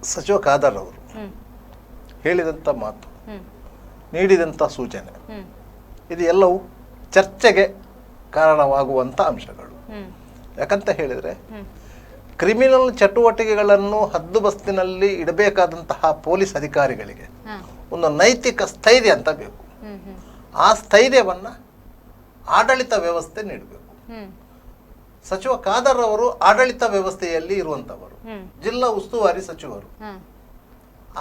ಸಚಿವ ಖಾದರ್ ಅವರು ಹೇಳಿದಂಥ ಮಾತು, ನೀಡಿದಂಥ ಸೂಚನೆ, ಇದು ಎಲ್ಲವೂ ಚರ್ಚೆಗೆ ಕಾರಣವಾಗುವಂಥ ಅಂಶಗಳು. ಯಾಕಂತ ಹೇಳಿದರೆ ಕ್ರಿಮಿನಲ್ ಚಟುವಟಿಕೆಗಳನ್ನು ಹದ್ದುಬಸ್ತಿನಲ್ಲಿ ಇಡಬೇಕಾದಂತಹ ಪೊಲೀಸ್ ಅಧಿಕಾರಿಗಳಿಗೆ ಒಂದು ನೈತಿಕ ಸ್ಥೈರ್ಯ ಅಂತ ಬೇಕು. ಆ ಸ್ಥೈರ್ಯವನ್ನು ಆಡಳಿತ ವ್ಯವಸ್ಥೆ ನೀಡಬೇಕು. ಸಚಿವ ಖಾದರ್ ಅವರು ಆಡಳಿತ ವ್ಯವಸ್ಥೆಯಲ್ಲಿ ಇರುವಂಥವರು, ಜಿಲ್ಲಾ ಉಸ್ತುವಾರಿ ಸಚಿವರು.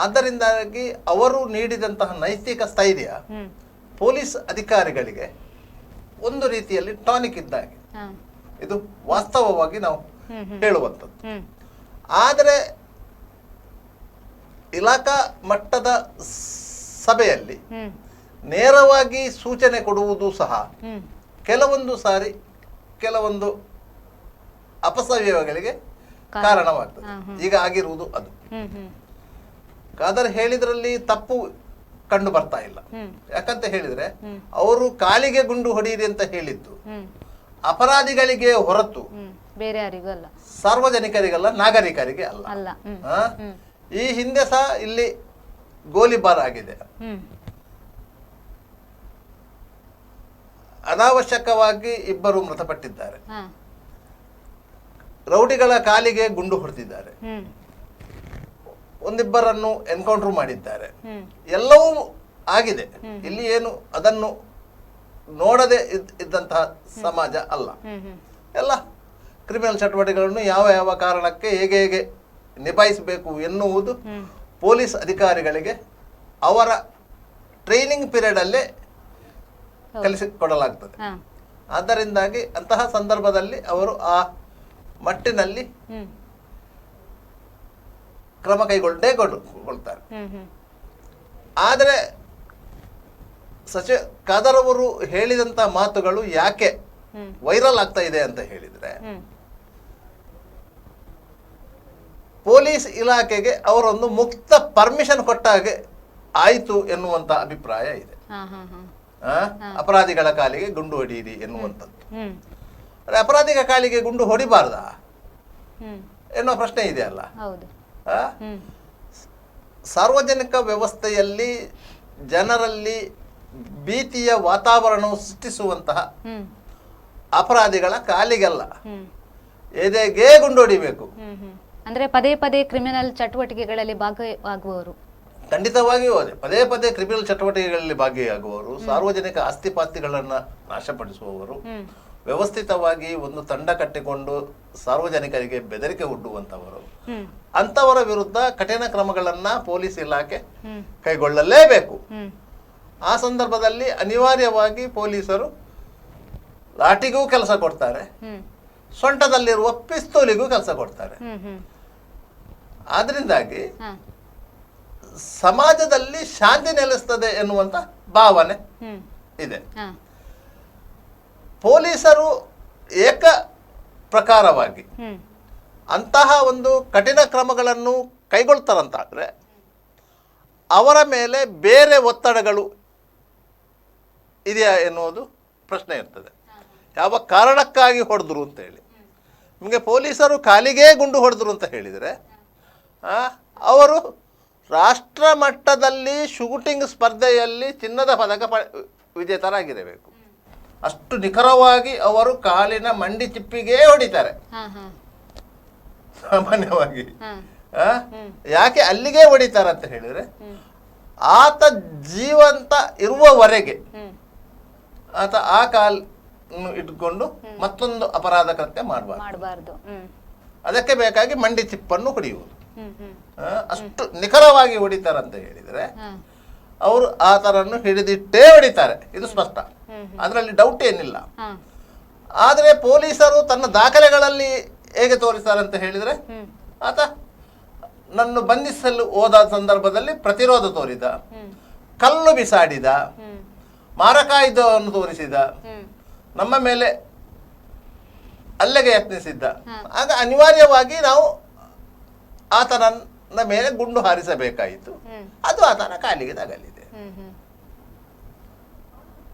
ಆದ್ದರಿಂದಾಗಿ ಅವರು ನೀಡಿದಂತಹ ನೈತಿಕ ಸ್ಥೈರ್ಯ ಪೊಲೀಸ್ ಅಧಿಕಾರಿಗಳಿಗೆ ಒಂದು ರೀತಿಯಲ್ಲಿ ಟಾನಿಕ್ ಇದ್ದಾಗೆ. ಇದು ವಾಸ್ತವವಾಗಿ ನಾವು ಹೇಳುವಂಥದ್ದು. ಆದರೆ ಇಲಾಖಾ ಮಟ್ಟದ ಸಭೆಯಲ್ಲಿ ನೇರವಾಗಿ ಸೂಚನೆ ಕೊಡುವುದು ಸಹ ಕೆಲವೊಂದು ಸಾರಿ ಕೆಲವೊಂದು ಅಪಸವ್ಯಗಳಿಗೆ ಕಾರಣವಾಗ್ತದೆ. ಈಗ ಆಗಿರುವುದು ಅದು. ಖಾದರ್ ಹೇಳಿದ್ರಲ್ಲಿ ತಪ್ಪು ಕಂಡು ಬರ್ತಾ ಇಲ್ಲ. ಯಾಕಂತ ಹೇಳಿದ್ರೆ ಅವರು ಕಾಲಿಗೆ ಗುಂಡು ಹೊಡೆಯಿರಿ ಅಂತ ಹೇಳಿದ್ದು ಅಪರಾಧಿಗಳಿಗೆ ಹೊರತು ಬೇರೆ ಯಾರಿಗಲ್ಲ, ಸಾರ್ವಜನಿಕರಿಗಲ್ಲ, ನಾಗರಿಕರಿಗೆ ಅಲ್ಲ. ಈ ಹಿಂದೆ ಸಹ ಇಲ್ಲಿ ಗೋಲಿಬಾರ್ ಆಗಿದೆ. ಅನಾವಶ್ಯಕವಾಗಿ ಇಬ್ಬರು ಮೃತಪಟ್ಟಿದ್ದಾರೆ. ರೌಡಿಗಳ ಕಾಲಿಗೆ ಗುಂಡು ಹೊಡೆದಿದ್ದಾರೆ. ಒಂದಿಬ್ಬರನ್ನು ಎನ್ಕೌಂಟರ್ ಮಾಡಿದ್ದಾರೆ. ಎಲ್ಲವೂ ಆಗಿದೆ. ಇಲ್ಲಿ ಏನು ಅದನ್ನು ನೋಡದೆ ಇದ್ದಂತಹ ಸಮಾಜ ಅಲ್ಲ. ಎಲ್ಲ ಕ್ರಿಮಿನಲ್ ಚಟುವಟಿಕೆಗಳನ್ನು ಯಾವ ಯಾವ ಕಾರಣಕ್ಕೆ ಹೇಗೆ ಹೇಗೆ ನಿಭಾಯಿಸಬೇಕು ಎನ್ನುವುದು ಪೊಲೀಸ್ ಅಧಿಕಾರಿಗಳಿಗೆ ಅವರ ಟ್ರೈನಿಂಗ್ ಪೀರಿಯಡ್ ಅಲ್ಲೇ ಕಲಿಸಿಕೊಡಲಾಗ್ತದೆ. ಆದ್ದರಿಂದಾಗಿ ಅಂತಹ ಸಂದರ್ಭದಲ್ಲಿ ಅವರು ಆ ಮಟ್ಟಿನಲ್ಲಿ ಕ್ರಮ ಕೈಗೊಳ್ತಾರೆ. ಆದರೆ ಸಚಿವ ಖಾದರ್ ಅವರು ಹೇಳಿದಂತ ಮಾತುಗಳು ಯಾಕೆ ವೈರಲ್ ಆಗ್ತಾ ಇದೆ ಅಂತ ಹೇಳಿದ್ರೆ, ಪೊಲೀಸ್ ಇಲಾಖೆಗೆ ಅವರೊಂದು ಮುಕ್ತ ಪರ್ಮಿಷನ್ ಕೊಟ್ಟ ಹಾಗೆ ಆಯಿತು ಎನ್ನುವಂತ ಅಭಿಪ್ರಾಯ ಇದೆ. ಅಪರಾಧಿಗಳ ಕಾಲಿಗೆ ಗುಂಡು ಹೊಡೆಯಿರಿ ಎನ್ನುವಂಥದ್ದು. ಅಪರಾಧಿಗಳ ಕಾಲಿಗೆ ಗುಂಡು ಹೊಡಿಬಾರ್ದ ಎನ್ನುವ ಪ್ರಶ್ನೆ ಇದೆಯಲ್ಲ. ಸಾರ್ವಜನಿಕ ವ್ಯವಸ್ಥೆಯಲ್ಲಿ ಜನರಲ್ಲಿ ಭೀತಿಯ ವಾತಾವರಣವು ಸೃಷ್ಟಿಸುವಂತಹ ಅಪರಾಧಿಗಳ ಕಾಲಿಗೆಲ್ಲ ಎದೆಗೆ ಗುಂಡು ಹೊಡಿಬೇಕು. ಅಂದ್ರೆ ಪದೇ ಪದೇ ಕ್ರಿಮಿನಲ್ ಚಟುವಟಿಕೆಗಳಲ್ಲಿ ಭಾಗವಾಗುವವರು, ಖಂಡಿತವಾಗಿಯೂ ಅದೇ ಪದೇ ಪದೇ ಕ್ರಿಮಿನಲ್ ಚಟುವಟಿಕೆಗಳಲ್ಲಿ ಭಾಗಿಯಾಗುವವರು, ಸಾರ್ವಜನಿಕ ಆಸ್ತಿಪಾಸ್ತಿಗಳನ್ನ ನಾಶಪಡಿಸುವವರು, ವ್ಯವಸ್ಥಿತವಾಗಿ ಒಂದು ತಂಡ ಕಟ್ಟಿಕೊಂಡು ಸಾರ್ವಜನಿಕರಿಗೆ ಬೆದರಿಕೆ ಒಡ್ಡುವಂತವರು, ಅಂತವರ ವಿರುದ್ಧ ಕಠಿಣ ಕ್ರಮಗಳನ್ನ ಪೊಲೀಸ್ ಇಲಾಖೆ ಕೈಗೊಳ್ಳಲೇಬೇಕು. ಆ ಸಂದರ್ಭದಲ್ಲಿ ಅನಿವಾರ್ಯವಾಗಿ ಪೊಲೀಸರು ಲಾಠಿಗೂ ಕೆಲಸ ಕೊಡ್ತಾರೆ, ಸೊಂಟದಲ್ಲಿರುವ ಪಿಸ್ತೂಲಿಗೂ ಕೆಲಸ ಕೊಡ್ತಾರೆ. ಆದ್ರಿಂದಾಗಿ ಸಮಾಜದಲ್ಲಿ ಶಾಂತಿ ನೆಲೆಸ್ತದೆ ಎನ್ನುವಂತ ಭಾವನೆ ಇದೆ. ಪೊಲೀಸರು ಏಕ ಪ್ರಕಾರವಾಗಿ ಅಂತಹ ಒಂದು ಕಠಿಣ ಕ್ರಮಗಳನ್ನು ಕೈಗೊಳ್ತಾರಂತಾದ್ರೆ ಅವರ ಮೇಲೆ ಬೇರೆ ಒತ್ತಡಗಳು ಇದೆಯಾ ಎನ್ನುವುದು ಪ್ರಶ್ನೆ ಇರ್ತದೆ. ಯಾವ ಕಾರಣಕ್ಕಾಗಿ ಹೊಡೆದ್ರು ಅಂತ ಹೇಳಿ, ನಿಮಗೆ ಪೊಲೀಸರು ಕಾಲಿಗೆ ಗುಂಡು ಹೊಡೆದ್ರು ಅಂತ ಹೇಳಿದರೆ ಅವರು ರಾಷ್ಟ್ರ ಮಟ್ಟದಲ್ಲಿ ಶೂಟಿಂಗ್ ಸ್ಪರ್ಧೆಯಲ್ಲಿ ಚಿನ್ನದ ಪದಕ ವಿಜೇತರಾಗಿರಬೇಕು. ಅಷ್ಟು ನಿಖರವಾಗಿ ಅವರು ಕಾಲಿನ ಮಂಡಿ ಚಿಪ್ಪಿಗೆ ಹೊಡಿತಾರೆ ಸಾಮಾನ್ಯವಾಗಿ. ಯಾಕೆ ಅಲ್ಲಿಗೆ ಹೊಡಿತಾರೆ ಅಂತ ಹೇಳಿದ್ರೆ, ಆತ ಜೀವಂತ ಇರುವವರೆಗೆ ಆತ ಆ ಕಾಲನ್ನು ಇಟ್ಕೊಂಡು ಮತ್ತೊಂದು ಅಪರಾಧ ಕೃತ್ಯ ಮಾಡಬಾರ್ದು. ಅದಕ್ಕೆ ಬೇಕಾಗಿ ಮಂಡಿ ಚಿಪ್ಪನ್ನು ಹೊಡೆಯುವುದು. ಅಷ್ಟು ನಿಖರವಾಗಿ ಹೊಡಿತಾರಂತ ಹೇಳಿದ್ರೆ ಅವರು ಆತನನ್ನು ಹಿಡಿದಿಟ್ಟೇ ಹೊಡಿತಾರೆ, ಇದು ಸ್ಪಷ್ಟ, ಅದರಲ್ಲಿ ಡೌಟ್ ಏನಿಲ್ಲ. ಆದರೆ ಪೊಲೀಸರು ತನ್ನ ದಾಖಲೆಗಳಲ್ಲಿ ಹೇಗೆ ತೋರಿಸ್ತಾರೆ ಅಂತ ಹೇಳಿದ್ರೆ, ಆತ ನನ್ನ ಬಂಧಿಸಲು ಹೋದ ಸಂದರ್ಭದಲ್ಲಿ ಪ್ರತಿರೋಧ ತೋರಿದ, ಕಲ್ಲು ಬಿಸಾಡಿದ, ಮಾರಕಾಯುಧವನ್ನು ತೋರಿಸಿದ, ನಮ್ಮ ಮೇಲೆ ಹಲ್ಲೆಗೆ ಯತ್ನಿಸಿದ್ದ. ಆಗ ಅನಿವಾರ್ಯವಾಗಿ ನಾವು ಆತನ ಮೇಲೆ ಗುಂಡು ಹಾರಿಸಬೇಕಾಯಿತು. ಅದು ಆತನ ಕಾಲಿಗೆ ತಗಲಿದೆ.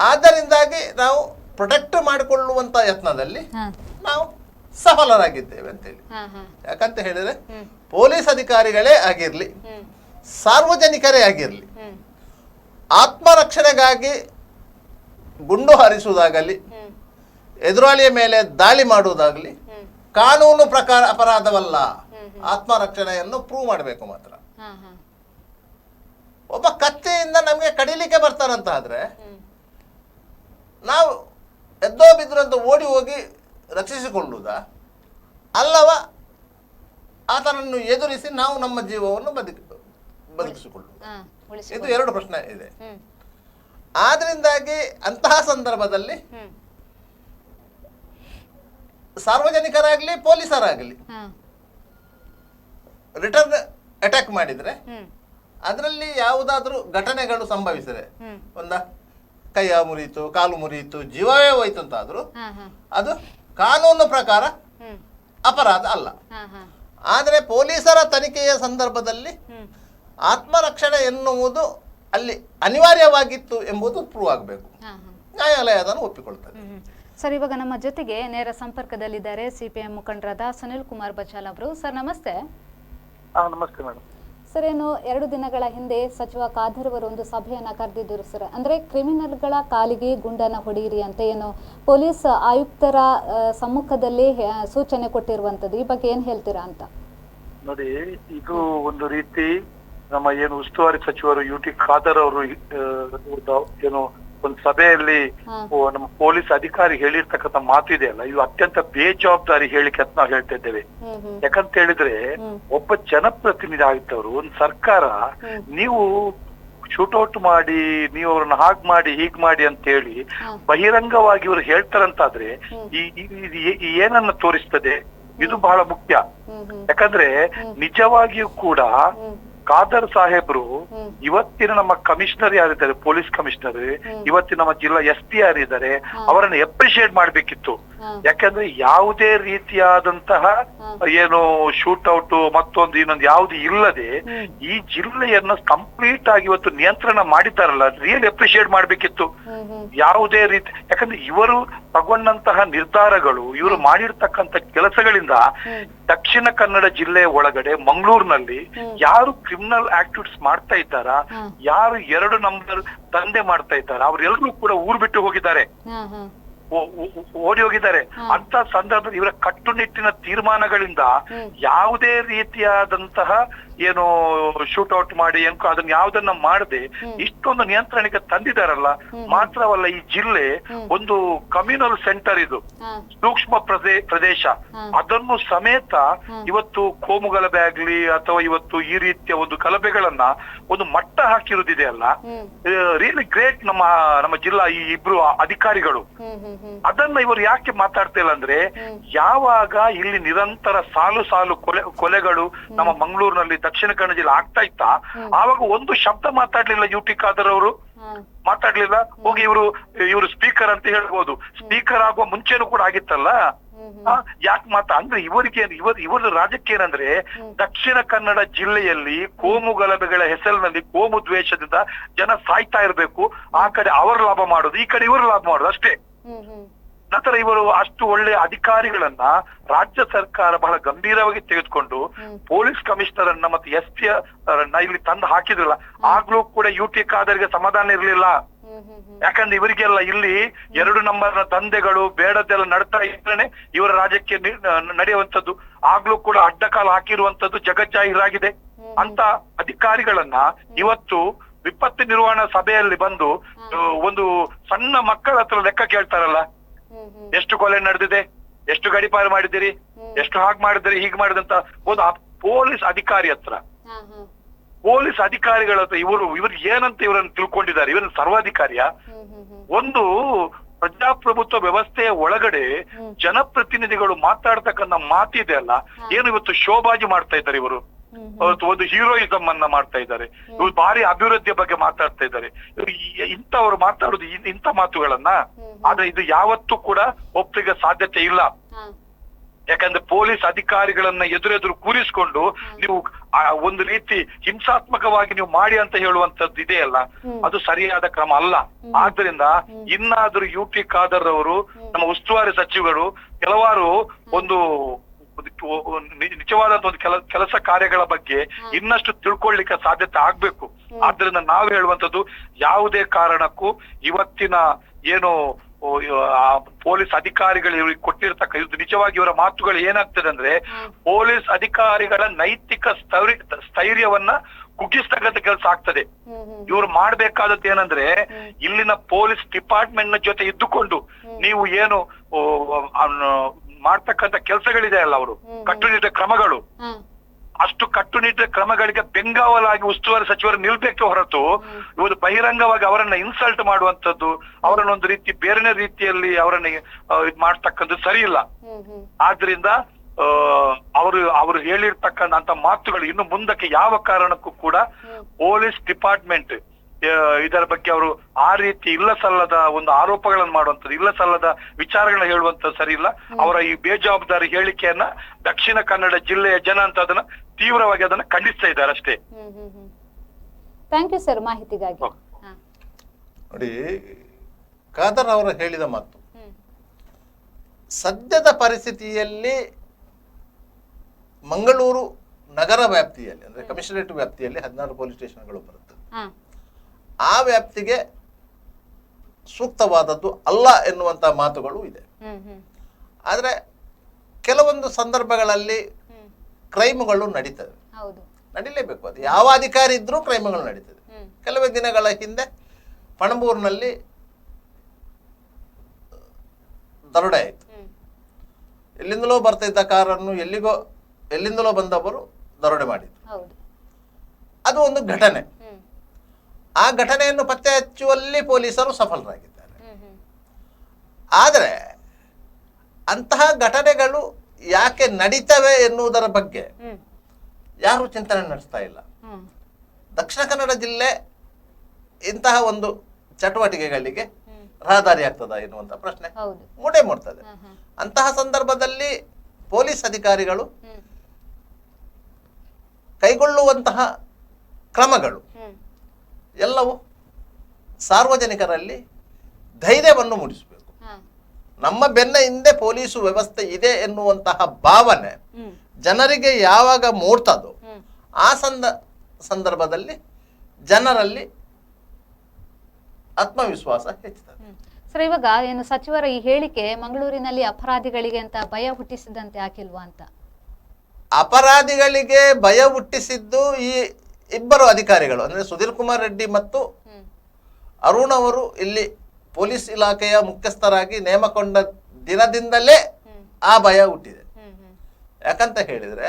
ಆದ್ದರಿಂದಾಗಿ ನಾವು ಪ್ರೊಟೆಕ್ಟ್ ಮಾಡಿಕೊಳ್ಳುವಂತ ಯತ್ನದಲ್ಲಿ ನಾವು ಸಫಲರಾಗಿದ್ದೇವೆ ಅಂತೇಳಿ. ಯಾಕಂತ ಹೇಳಿದ್ರೆ ಪೊಲೀಸ್ ಅಧಿಕಾರಿಗಳೇ ಆಗಿರ್ಲಿ, ಸಾರ್ವಜನಿಕರೇ ಆಗಿರ್ಲಿ, ಆತ್ಮರಕ್ಷಣೆಗಾಗಿ ಗುಂಡು ಹಾರಿಸುವುದಾಗಲಿ, ಎದುರಾಳಿಯ ಮೇಲೆ ದಾಳಿ ಮಾಡುವುದಾಗಲಿ ಕಾನೂನು ಪ್ರಕಾರ ಅಪರಾಧವಲ್ಲ. ಆತ್ಮರಕ್ಷಣೆಯನ್ನು ಪ್ರೂವ್ ಮಾಡಬೇಕು ಮಾತ್ರ. ಒಬ್ಬ ಕತ್ತೆಯಿಂದ ನಮಗೆ ಕಡಿಲಿಕ್ಕೆ ಬರ್ತಾರಂತ ಆದ್ರೆ ನಾವು ಎದ್ದೋ ಬಿದ್ರು ಅಂತ ಓಡಿ ಹೋಗಿ ರಕ್ಷಿಸಿಕೊಳ್ಳುವುದಾ, ಅಲ್ಲವ ಆತನನ್ನು ಎದುರಿಸಿ ನಾವು ನಮ್ಮ ಜೀವವನ್ನು ಬದುಕಿಸಿಕೊಳ್ಳುವುದು? ಇದು ಎರಡು ಪ್ರಶ್ನೆ ಇದೆ. ಆದ್ರಿಂದಾಗಿ ಅಂತಹ ಸಂದರ್ಭದಲ್ಲಿ ಸಾರ್ವಜನಿಕರಾಗ್ಲಿ ಪೊಲೀಸರಾಗಲಿ ರಿಟರ್ನ್ ಅಟ್ಯಾಕ್ ಮಾಡಿದ್ರೆ ಅದರಲ್ಲಿ ಯಾವುದಾದ್ರೂ ಘಟನೆಗಳು ಸಂಭವಿಸಿದ್ರೆ, ಒಂದ ಕೈಯ ಮುರಿಯಿತು, ಕಾಲು ಮುರಿಯಿತು, ಜೀವವೇ ಹೋಯ್ತು ಅಂತಾದ್ರೂ ಅದು ಕಾನೂನು ಪ್ರಕಾರ ಅಪರಾಧ ಅಲ್ಲ. ಆದರೆ ಪೊಲೀಸರ ತನಿಖೆಯ ಸಂದರ್ಭದಲ್ಲಿ ಆತ್ಮರಕ್ಷಣೆ ಎನ್ನುವುದು ಅಲ್ಲಿ ಅನಿವಾರ್ಯವಾಗಿತ್ತು ಎಂಬುದು ಪ್ರೂವ್ ಆಗಬೇಕು. ನ್ಯಾಯಾಲಯ ಅದನ್ನು ಒಪ್ಪಿಕೊಳ್ತದೆ. ಸರ್, ಇವಾಗ ನಮ್ಮ ಜೊತೆಗೆ ನೇರ ಸಂಪರ್ಕದಲ್ಲಿದ್ದಾರೆ ಸಿಪಿಎಂ ಮುಖಂಡರಾದ ಸುನಿಲ್ ಕುಮಾರ್ ಬಚಾಲ್ ಅವರು. ಸರ್ ನಮಸ್ತೆ. ನಮಸ್ತೆ ಮೇಡಮ್. ಸರ್, ಏನು 2 ದಿನಗಳ ಹಿಂದೆ ಸಚಿವ ಖಾದರ್ ಅವರು ಒಂದು ಸಭೆಯನ್ನ ಕರೆದಿದ್ದರು ಸರ್. ಅಂದ್ರೆ ಕ್ರಿಮಿನಲ್ಗಳ ಕಾಲಿಗೆ ಗುಂಡನ್ನ ಹೊಡೆಯಿರಿ ಅಂತ ಏನು ಪೊಲೀಸ್ ಆಯುಕ್ತರ ಸಮ್ಮುಖದಲ್ಲಿ ಸೂಚನೆ ಕೊಟ್ಟಿರುವಂತದ್ದು, ಈ ಬಗ್ಗೆ ಏನ್ ಹೇಳ್ತೀರಾ ಅಂತ? ನೋಡಿ, ಇದು ಒಂದು ರೀತಿ ನಮ್ಮ ಏನು ಉಸ್ತುವಾರಿ ಸಚಿವರು UT ಖಾದರ್ ಅವರು ಏನು ಒಂದು ಸಭೆಯಲ್ಲಿ ನಮ್ಮ ಪೊಲೀಸ್ ಅಧಿಕಾರಿ ಹೇಳಿರ್ತಕ್ಕಂಥ ಮಾತು ಇದೆಯಲ್ಲ, ಇದು ಅತ್ಯಂತ ಬೇಜವಾಬ್ದಾರಿ ಹೇಳಿಕೆ ಅಂತ ನಾವು ಹೇಳ್ತಾ ಇದ್ದೇವೆ. ಯಾಕಂತ ಹೇಳಿದ್ರೆ ಒಬ್ಬ ಜನಪ್ರತಿನಿಧಿ ಆಗಿದ್ದವರು, ಒಂದು ಸರ್ಕಾರ, ನೀವು ಶೂಟೌಟ್ ಮಾಡಿ, ನೀವು ಅವ್ರನ್ನ ಹಾಗ್ ಮಾಡಿ ಹೀಗ್ ಮಾಡಿ ಅಂತ ಹೇಳಿ ಬಹಿರಂಗವಾಗಿ ಇವರು ಹೇಳ್ತಾರಂತಾದ್ರೆ ಏನನ್ನ ತೋರಿಸ್ತದೆ? ಇದು ಬಹಳ ಮುಖ್ಯ. ಯಾಕಂದ್ರೆ ನಿಜವಾಗಿಯೂ ಕೂಡ ಖಾದರ್ ಸಾಹೇಬ್ರು ಇವತ್ತಿನ ನಮ್ಮ ಕಮಿಷನರ್ ಯಾರಿದ್ದಾರೆ, ಪೊಲೀಸ್ ಕಮಿಷನರ್, ಇವತ್ತಿನ ನಮ್ಮ ಜಿಲ್ಲಾ SP ಯಾರಿದ್ದಾರೆ, ಅವರನ್ನ ಅಪ್ರಿಶಿಯೇಟ್ ಮಾಡ್ಬೇಕಿತ್ತು. ಯಾಕಂದ್ರೆ ಯಾವುದೇ ರೀತಿಯಾದಂತಹ ಏನು ಶೂಟೌಟ್ ಮತ್ತೊಂದು ಇನ್ನೊಂದು ಯಾವ್ದು ಇಲ್ಲದೆ ಈ ಜಿಲ್ಲೆಯನ್ನ ಕಂಪ್ಲೀಟ್ ಆಗಿ ಇವತ್ತು ನಿಯಂತ್ರಣ ಮಾಡಿದ್ದಾರಲ್ಲ, ರಿಯಲಿ ಅಪ್ರಿಶಿಯೇಟ್ ಮಾಡ್ಬೇಕಿತ್ತು. ಯಾವುದೇ ರೀತಿ, ಯಾಕಂದ್ರೆ ಇವರು ತಗೊಂಡಂತಹ ನಿರ್ಧಾರಗಳು, ಇವರು ಮಾಡಿರ್ತಕ್ಕಂಥ ಕೆಲಸಗಳಿಂದ ದಕ್ಷಿಣ ಕನ್ನಡ ಜಿಲ್ಲೆಯ ಒಳಗಡೆ ಮಂಗಳೂರಿನಲ್ಲಿ ಯಾರು ಕ್ರಿಮಿನಲ್ ಆಕ್ಟಿವಿಟೀಸ್ ಮಾಡ್ತಾ ಇದ್ದಾರ, ಯಾರು 2 ನಂಬರ್ ದಂಧೆ ಮಾಡ್ತಾ ಇದ್ದಾರ, ಅವರೆಲ್ಲರೂ ಕೂಡ ಊರು ಬಿಟ್ಟು ಹೋಗಿದ್ದಾರೆ, ಓಡಿ ಹೋಗಿದ್ದಾರೆ. ಅಂತ ಸಂದರ್ಭದಲ್ಲಿ ಇವರ ಕಟ್ಟುನಿಟ್ಟಿನ ತೀರ್ಮಾನಗಳಿಂದ ಯಾವುದೇ ರೀತಿಯಾದಂತಹ ಏನು ಶೂಟೌಟ್ ಮಾಡಿ ಅದನ್ನ ಯಾವ್ದನ್ನ ಮಾಡದೆ ಇಷ್ಟೊಂದು ನಿಯಂತ್ರಣಕ್ಕೆ ತಂದಿದಾರಲ್ಲ. ಮಾತ್ರವಲ್ಲ, ಈ ಜಿಲ್ಲೆ ಒಂದು ಕಮ್ಯುನಲ್ ಸೆಂಟರ್, ಇದು ಸೂಕ್ಷ್ಮ ಪ್ರದೇಶ, ಅದನ್ನು ಸಮೇತ ಇವತ್ತು ಕೋಮು ಗಲಭೆ ಆಗ್ಲಿ ಅಥವಾ ಇವತ್ತು ಈ ರೀತಿಯ ಒಂದು ಗಲಭೆಗಳನ್ನ ಒಂದು ಮಟ್ಟ ಹಾಕಿರುವುದಿದೆ ಅಲ್ಲ, ರಿಯಲಿ ಗ್ರೇಟ್ ನಮ್ಮ ಜಿಲ್ಲಾ ಈ ಇಬ್ರು ಅಧಿಕಾರಿಗಳು. ಅದನ್ನ ಇವರು ಯಾಕೆ ಮಾತಾಡ್ತಾ ಇಲ್ಲ ಅಂದ್ರೆ, ಯಾವಾಗ ಇಲ್ಲಿ ನಿರಂತರ ಸಾಲು ಕೊಲೆಗಳು ನಮ್ಮ ಮಂಗಳೂರಿನಲ್ಲಿ ದಕ್ಷಿಣ ಕನ್ನಡ ಜಿಲ್ಲೆ ಆಗ್ತಾ ಇತ್ತಾ, ಆವಾಗ ಒಂದು ಶಬ್ದ ಮಾತಾಡ್ಲಿಲ್ಲ UT ಖಾದರ್ ಅವರು, ಮಾತಾಡ್ಲಿಲ್ಲ. ಹೋಗಿ ಇವರು ಸ್ಪೀಕರ್ ಅಂತ ಹೇಳ್ಬೋದು, ಸ್ಪೀಕರ್ ಆಗುವ ಮುಂಚೆನೂ ಕೂಡ ಆಗಿತ್ತಲ್ಲ, ಯಾಕೆ ಅಂದ್ರೆ ಇವರ ರಾಜಕೀಯ ಏನಂದ್ರೆ ದಕ್ಷಿಣ ಕನ್ನಡ ಜಿಲ್ಲೆಯಲ್ಲಿ ಕೋಮು ಗಲಭೆಗಳ ಹೆಸರಿನಲ್ಲಿ ಕೋಮು ದ್ವೇಷದಿಂದ ಜನ ಸಾಯ್ತಾ ಇರ್ಬೇಕು, ಆ ಕಡೆ ಅವರು ಲಾಭ ಮಾಡೋದು, ಈ ಕಡೆ ಇವರು ಲಾಭ ಮಾಡೋದು ಅಷ್ಟೇ. ನಂತರ ಇವರು ಅಷ್ಟು ಒಳ್ಳೆಯ ಅಧಿಕಾರಿಗಳನ್ನ ರಾಜ್ಯ ಸರ್ಕಾರ ಬಹಳ ಗಂಭೀರವಾಗಿ ತೆಗೆದುಕೊಂಡು ಪೊಲೀಸ್ ಕಮಿಷನರ್ ಅನ್ನ ಮತ್ತೆ SP ಇಲ್ಲಿ ತಂದು ಹಾಕಿದ್ರಲ್ಲ, ಆಗ್ಲೂ ಕೂಡ UT ಖಾದರ್ಗೆ ಸಮಾಧಾನ ಇರ್ಲಿಲ್ಲ. ಯಾಕಂದ್ರೆ ಇವರಿಗೆಲ್ಲ ಇಲ್ಲಿ 2 ನಂಬರ್ನ ದಂಧೆಗಳು ಬೇಡದೆಲ್ಲ ನಡ್ತಾ ಇದ್ರೇನೆ ಇವರ ರಾಜ್ಯಕ್ಕೆ ನಡೆಯುವಂತದ್ದು. ಆಗ್ಲೂ ಕೂಡ ಅಡ್ಡಕಾಲ ಹಾಕಿರುವಂತದ್ದು ಜಗಜ್ಜಾಹೀರಾಗಿದೆ. ಅಂತ ಅಧಿಕಾರಿಗಳನ್ನ ಇವತ್ತು ವಿಪತ್ತು ನಿರ್ವಹಣಾ ಸಭೆಯಲ್ಲಿ ಬಂದು ಒಂದು ಸಣ್ಣ ಮಕ್ಕಳ ಹತ್ರ ಲೆಕ್ಕ ಕೇಳ್ತಾರಲ್ಲ, ಎಷ್ಟು ಕೊಲೆ ನಡೆದಿದೆ, ಎಷ್ಟು ಗಡಿಪಾರು ಮಾಡಿದಿರಿ, ಎಷ್ಟು ಹಾಗೆ ಮಾಡಿದಿರಿ, ಹೀಗೆ ಮಾಡಿದಂತ ಒಂದು ಪೊಲೀಸ್ ಅಧಿಕಾರಿ ಹತ್ರ, ಪೊಲೀಸ್ ಅಧಿಕಾರಿಗಳ ಹತ್ರ ಇವರು ಏನಂತ ಇವರನ್ನು ತಿಳ್ಕೊಂಡಿದ್ದಾರೆ, ಇವರನ್ನು ಸರ್ವಾಧಿಕಾರಿಯ? ಒಂದು ಪ್ರಜಾಪ್ರಭುತ್ವ ವ್ಯವಸ್ಥೆಯ ಒಳಗಡೆ ಜನಪ್ರತಿನಿಧಿಗಳು ಮಾತಾಡ್ತಕ್ಕಂಥ ಮಾತಿದೆ ಅಲ್ಲ, ಏನು ಇವತ್ತು ಶೋಭಾಜಿ ಮಾಡ್ತಾ ಇದ್ದಾರೆ ಇವರು, ಒಂದು ಹೀರೋಯಿಸಮ್ ಅನ್ನ ಮಾಡ್ತಾ ಇದ್ದಾರೆ, ಇವ್ರು ಭಾರಿ ಅಭಿವೃದ್ಧಿಯ ಬಗ್ಗೆ ಮಾತಾಡ್ತಾ ಇದ್ದಾರೆ. ಇಂಥವ್ರು ಮಾತಾಡುದು ಇಂಥ ಮಾತುಗಳನ್ನ, ಆದ್ರೆ ಇದು ಯಾವತ್ತೂ ಕೂಡ ಒಪ್ಪಿಗೆ ಸಾಧ್ಯತೆ ಇಲ್ಲ. ಯಾಕಂದ್ರೆ ಪೊಲೀಸ್ ಅಧಿಕಾರಿಗಳನ್ನ ಎದುರೆದುರು ಕೂರಿಸ್ಕೊಂಡು ನೀವು ಒಂದು ರೀತಿ ಹಿಂಸಾತ್ಮಕವಾಗಿ ನೀವು ಮಾಡಿ ಅಂತ ಹೇಳುವಂತದ್ದು ಇದೆಯಲ್ಲ, ಅದು ಸರಿಯಾದ ಕ್ರಮ ಅಲ್ಲ. ಆದ್ರಿಂದ ಇನ್ನಾದ್ರೂ UT ಖಾದರ್ ಅವರು, ನಮ್ಮ ಉಸ್ತುವಾರಿ ಸಚಿವರು ಕೆಲವಾರು ಒಂದು ನಿಜವಾದಂತ ಒಂದು ಕೆಲಸ ಕಾರ್ಯಗಳ ಬಗ್ಗೆ ಇನ್ನಷ್ಟು ತಿಳ್ಕೊಳ್ಳಿಕ್ಕೆ ಸಾಧ್ಯತೆ ಆಗ್ಬೇಕು. ಆದ್ರಿಂದ ನಾವು ಹೇಳುವಂತದ್ದು, ಯಾವುದೇ ಕಾರಣಕ್ಕೂ ಇವತ್ತಿನ ಏನು ಪೊಲೀಸ್ ಅಧಿಕಾರಿಗಳು ಇವ್ರಿಗೆ ಕೊಟ್ಟಿರ್ತಕ್ಕ ಇದು ನಿಜವಾಗಿ ಇವರ ಮಾತುಗಳು ಏನಾಗ್ತದೆ ಅಂದ್ರೆ, ಪೊಲೀಸ್ ಅಧಿಕಾರಿಗಳ ನೈತಿಕ ಸ್ಥೈರ್ಯವನ್ನ ಕುಗ್ಗಿಸ್ತಕ್ಕಂಥ ಕೆಲಸ ಆಗ್ತದೆ. ಇವ್ರು ಮಾಡ್ಬೇಕಾದದ್ದು ಏನಂದ್ರೆ, ಇಲ್ಲಿನ ಪೊಲೀಸ್ ಡಿಪಾರ್ಟ್ಮೆಂಟ್ ನ ಜೊತೆ ಇದ್ದುಕೊಂಡು ನೀವು ಏನು ಮಾಡ್ತಕ್ಕಂಥ ಕೆಲಸಗಳಿದೆ ಅಲ್ಲ, ಅವರು ಕಟ್ಟುನಿಟ್ಟಿನ ಕ್ರಮಗಳು, ಅಷ್ಟು ಕಟ್ಟುನಿಟ್ಟಿನ ಕ್ರಮಗಳಿಗೆ ಬೆಂಗಾವಲಾಗಿ ಉಸ್ತುವಾರಿ ಸಚಿವರು ನಿಲ್ಬೇಕೆ ಹೊರತು ಇವತ್ತು ಬಹಿರಂಗವಾಗಿ ಅವರನ್ನ ಇನ್ಸಲ್ಟ್ ಮಾಡುವಂತದ್ದು, ಅವರನ್ನ ಒಂದು ರೀತಿ ಬೇರೆ ರೀತಿಯಲ್ಲಿ ಅವರನ್ನ ಇದ್ ಮಾಡ್ತಕ್ಕಂಥದ್ದು ಸರಿ ಇಲ್ಲ. ಆದ್ರಿಂದ ಅವರು ಹೇಳಿರ್ತಕ್ಕಂಥ ಮಾತುಗಳು ಇನ್ನು ಮುಂದಕ್ಕೆ ಯಾವ ಕಾರಣಕ್ಕೂ ಕೂಡ ಪೊಲೀಸ್ ಡಿಪಾರ್ಟ್ಮೆಂಟ್ ಇದರ ಬಗ್ಗೆ ಅವರು ಆ ರೀತಿ ಇಲ್ಲ ಸಲ್ಲದ ಒಂದು ಆರೋಪಗಳನ್ನು ಮಾಡುವಂಥದ್ದು, ಇಲ್ಲ ಸಲ್ಲದ ವಿಚಾರಗಳನ್ನ ಹೇಳುವಂಥದ್ದು ಸರಿ ಇಲ್ಲ. ಅವರ ಈ ಬೇಜವಾಬ್ದಾರಿ ಹೇಳಿಕೆಯನ್ನ ದಕ್ಷಿಣ ಕನ್ನಡ ಜಿಲ್ಲೆಯ ಜನ ಅಂತ ಅದನ್ನ ತೀವ್ರವಾಗಿ ಅದನ್ನ ಖಂಡಿಸ್ತಾ ಇದ್ದಾರೆ ಅಷ್ಟೇ. ಥ್ಯಾಂಕ್ ಯು ಸರ್ ಮಾಹಿತಿಗಾಗಿ. ನೋಡಿ, ಖಾದರ್ ಅವರು ಹೇಳಿದ ಮಾತು ಸದ್ಯದ ಪರಿಸ್ಥಿತಿಯಲ್ಲಿ ಮಂಗಳೂರು ನಗರ ವ್ಯಾಪ್ತಿಯಲ್ಲಿ ಅಂದ್ರೆ ಕಮಿಷನರೇಟ್ ವ್ಯಾಪ್ತಿಯಲ್ಲಿ 16 ಪೊಲೀಸ್ ಸ್ಟೇಷನ್ಗಳು ಬರುತ್ತೆ. ಆ ವ್ಯಾಪ್ತಿಗೆ ಸೂಕ್ತವಾದದ್ದು ಅಲ್ಲ ಎನ್ನುವಂತ ಮಾತುಗಳು ಇದೆ. ಆದ್ರೆ ಕೆಲವೊಂದು ಸಂದರ್ಭಗಳಲ್ಲಿ ಕ್ರೈಮ್ಗಳು ನಡೀತದೆ, ನಡೀಲೇಬೇಕು. ಅದು ಯಾವ ಅಧಿಕಾರಿ ಇದ್ರೂ ಕ್ರೈಮ್ಗಳು ನಡೀತದೆ. ಕೆಲವೇ ದಿನಗಳ ಹಿಂದೆ ಪಣಂಬೂರಿನಲ್ಲಿ ದರೋಡೆ ಆಯಿತು. ಎಲ್ಲಿಂದಲೋ ಬರ್ತಾ ಇದ್ದ ಕಾರನ್ನು ಎಲ್ಲಿಂದಲೋ ಬಂದವರು ದರೋಡೆ ಮಾಡಿದ್ರು. ಅದು ಒಂದು ಘಟನೆ. ಆ ಘಟನೆಯನ್ನು ಪತ್ತೆ ಹಚ್ಚುವಲ್ಲಿ ಪೊಲೀಸರು ಸಫಲರಾಗಿದ್ದಾರೆ. ಆದರೆ ಅಂತಹ ಘಟನೆಗಳು ಯಾಕೆ ನಡೀತವೆ ಎನ್ನುವುದರ ಬಗ್ಗೆ ಯಾರು ಚಿಂತನೆ ನಡೆಸ್ತಾ ಇಲ್ಲ. ದಕ್ಷಿಣ ಕನ್ನಡ ಜಿಲ್ಲೆ ಇಂತಹ ಒಂದು ಚಟುವಟಿಕೆಗಳಿಗೆ ರಹದಾರಿ ಆಗ್ತದ ಎನ್ನುವಂತ ಪ್ರಶ್ನೆ ಮೂಡೇ ಮೂಡ್ತದೆ. ಅಂತಹ ಸಂದರ್ಭದಲ್ಲಿ ಪೊಲೀಸ್ ಅಧಿಕಾರಿಗಳು ಕೈಗೊಳ್ಳುವಂತಹ ಕ್ರಮಗಳು ಎಲ್ಲವೂ ಸಾರ್ವಜನಿಕರಲ್ಲಿ ಧೈರ್ಯವನ್ನು ಮೂಡಿಸಬೇಕು. ನಮ್ಮ ಬೆನ್ನ ಹಿಂದೆ ಪೊಲೀಸು ವ್ಯವಸ್ಥೆ ಇದೆ ಎನ್ನುವಂತಹ ಭಾವನೆ ಜನರಿಗೆ ಯಾವಾಗ ಮೂಡ್ತದೋ ಆ ಸಂದರ್ಭದಲ್ಲಿ ಜನರಲ್ಲಿ ಆತ್ಮವಿಶ್ವಾಸ ಹೆಚ್ಚುತ್ತದೆ. ಸರ್, ಇವಾಗ ಏನು ಸಚಿವರ ಈ ಹೇಳಿಕೆ ಮಂಗಳೂರಿನಲ್ಲಿ ಅಪರಾಧಿಗಳಿಗೆ ಅಂತ ಭಯ ಹುಟ್ಟಿಸಿದಂತೆ ಹಾಕಿಲ್ವಾ ಅಂತ? ಅಪರಾಧಿಗಳಿಗೆ ಭಯ ಹುಟ್ಟಿಸಿದ್ದು ಈ ಇಬ್ಬರು ಅಧಿಕಾರಿಗಳು, ಅಂದ್ರೆ ಸುಧೀರ್ ಕುಮಾರ್ ರೆಡ್ಡಿ ಮತ್ತು ಅರುಣ್ ಅವರು ಇಲ್ಲಿ ಪೊಲೀಸ್ ಇಲಾಖೆಯ ಮುಖ್ಯಸ್ಥರಾಗಿ ನೇಮಕೊಂಡ ದಿನದಿಂದಲೇ ಆ ಭಯ ಹುಟ್ಟಿದೆ. ಯಾಕಂತ ಹೇಳಿದ್ರೆ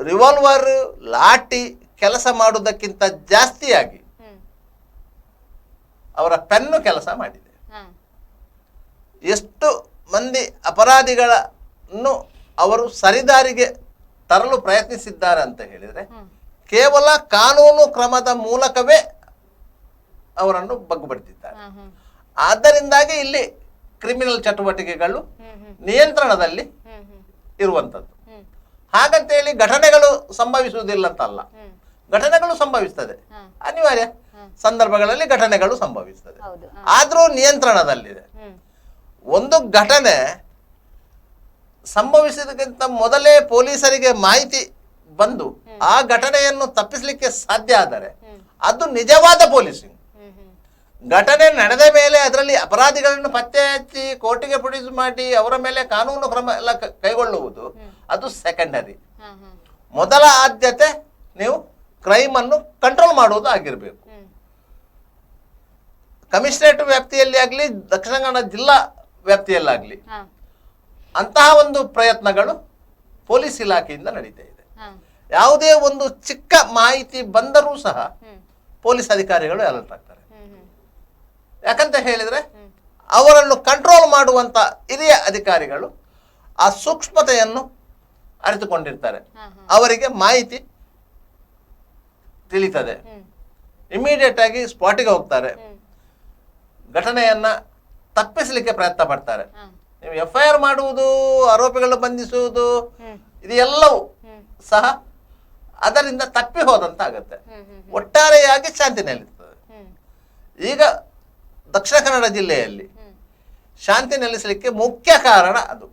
ರಿವಾಲ್ವರ್ ಲಾಠಿ ಕೆಲಸ ಮಾಡುವುದಕ್ಕಿಂತ ಜಾಸ್ತಿಯಾಗಿ ಅವರ ಪೆನ್ನು ಕೆಲಸ ಮಾಡಿದೆ. ಎಷ್ಟು ಮಂದಿ ಅಪರಾಧಿಗಳನ್ನು ಅವರು ಸರಿದಾರಿಗೆ ತರಲು ಪ್ರಯತ್ನಿಸಿದ್ದಾರೆ ಅಂತ ಹೇಳಿದ್ರೆ ಕೇವಲ ಕಾನೂನು ಕ್ರಮದ ಮೂಲಕವೇ ಅವರನ್ನು ಬಗ್ಗುಬಡಿದಿದ್ದಾರೆ. ಆದ್ದರಿಂದಾಗಿ ಇಲ್ಲಿ ಕ್ರಿಮಿನಲ್ ಚಟುವಟಿಕೆಗಳು ನಿಯಂತ್ರಣದಲ್ಲಿ ಇರುವಂತದ್ದು. ಹಾಗಂತೇಳಿ ಘಟನೆಗಳು ಸಂಭವಿಸುವುದಿಲ್ಲ ಅಂತಲ್ಲ, ಘಟನೆಗಳು ಸಂಭವಿಸ್ತದೆ, ಅನಿವಾರ್ಯ ಸಂದರ್ಭಗಳಲ್ಲಿ ಘಟನೆಗಳು ಸಂಭವಿಸ್ತದೆ. ಆದ್ರೂ ನಿಯಂತ್ರಣದಲ್ಲಿದೆ. ಒಂದು ಘಟನೆ ಸಂಭವಿಸಿದಕ್ಕಿಂತ ಮೊದಲೇ ಪೊಲೀಸರಿಗೆ ಮಾಹಿತಿ ಬಂದು ಆ ಘಟನೆಯನ್ನು ತಪ್ಪಿಸಲಿಕ್ಕೆ ಸಾಧ್ಯ ಆದರೆ ಅದು ನಿಜವಾದ ಪೊಲೀಸಿಂಗ್. ಘಟನೆ ನಡೆದ ಮೇಲೆ ಅದರಲ್ಲಿ ಅಪರಾಧಿಗಳನ್ನು ಪತ್ತೆ ಹಚ್ಚಿ ಕೋರ್ಟಿಗೆ ಪ್ರೊಡ್ಯೂಸ್ ಮಾಡಿ ಅವರ ಮೇಲೆ ಕಾನೂನು ಕ್ರಮ ಎಲ್ಲ ಕೈಗೊಳ್ಳುವುದು ಅದು ಸೆಕೆಂಡರಿ. ಮೊದಲ ಆದ್ಯತೆ ನೀವು ಕ್ರೈಮ್ ಅನ್ನು ಕಂಟ್ರೋಲ್ ಮಾಡುವುದು ಆಗಿರಬೇಕು. ಕಮಿಷನರೇಟ್ ವ್ಯಾಪ್ತಿಯಲ್ಲಿ ಆಗಲಿ ದಕ್ಷಿಣ ಕನ್ನಡ ಜಿಲ್ಲಾ ವ್ಯಾಪ್ತಿಯಲ್ಲಾಗಲಿ ಅಂತಹ ಒಂದು ಪ್ರಯತ್ನಗಳು ಪೊಲೀಸ್ ಇಲಾಖೆಯಿಂದ ನಡೀತಾ ಇದೆ. ಯಾವುದೇ ಒಂದು ಚಿಕ್ಕ ಮಾಹಿತಿ ಬಂದರೂ ಸಹ ಪೊಲೀಸ್ ಅಧಿಕಾರಿಗಳು ಅಲರ್ಟ್ ಆಗ್ತಾರೆ. ಯಾಕಂತ ಹೇಳಿದ್ರೆ ಅವರನ್ನು ಕಂಟ್ರೋಲ್ ಮಾಡುವಂತ ಹಿರಿಯ ಅಧಿಕಾರಿಗಳು ಆ ಸೂಕ್ಷ್ಮತೆಯನ್ನು ಅರಿತುಕೊಂಡಿರ್ತಾರೆ. ಅವರಿಗೆ ಮಾಹಿತಿ ತಿಳಿತದೆ, ಇಮಿಡಿಯೇಟ್ ಆಗಿ ಸ್ಪಾಟಿಗೆ ಹೋಗ್ತಾರೆ, ಘಟನೆಯನ್ನ ತಪ್ಪಿಸಲಿಕ್ಕೆ ಪ್ರಯತ್ನ ಪಡ್ತಾರೆ. ನೀವು FIR ಮಾಡುವುದು, ಆರೋಪಿಗಳನ್ನು ಬಂಧಿಸುವುದು, ಇದು ಎಲ್ಲವೂ ಸಹ ಅದರಿಂದ ತಪ್ಪಿ ಹೋದಂತಾಗತ್ತೆ. ಒಟ್ಟಾರೆಯಾಗಿ ಶಾಂತಿ ನೆಲೆಸುತ್ತದೆ. ಈಗ ದಕ್ಷಿಣ ಕನ್ನಡ ಜಿಲ್ಲೆಯಲ್ಲಿ ಶಾಂತಿ ನೆಲೆಸಲಿಕ್ಕೆ ಮುಖ್ಯ ಕಾರಣ ಅದು.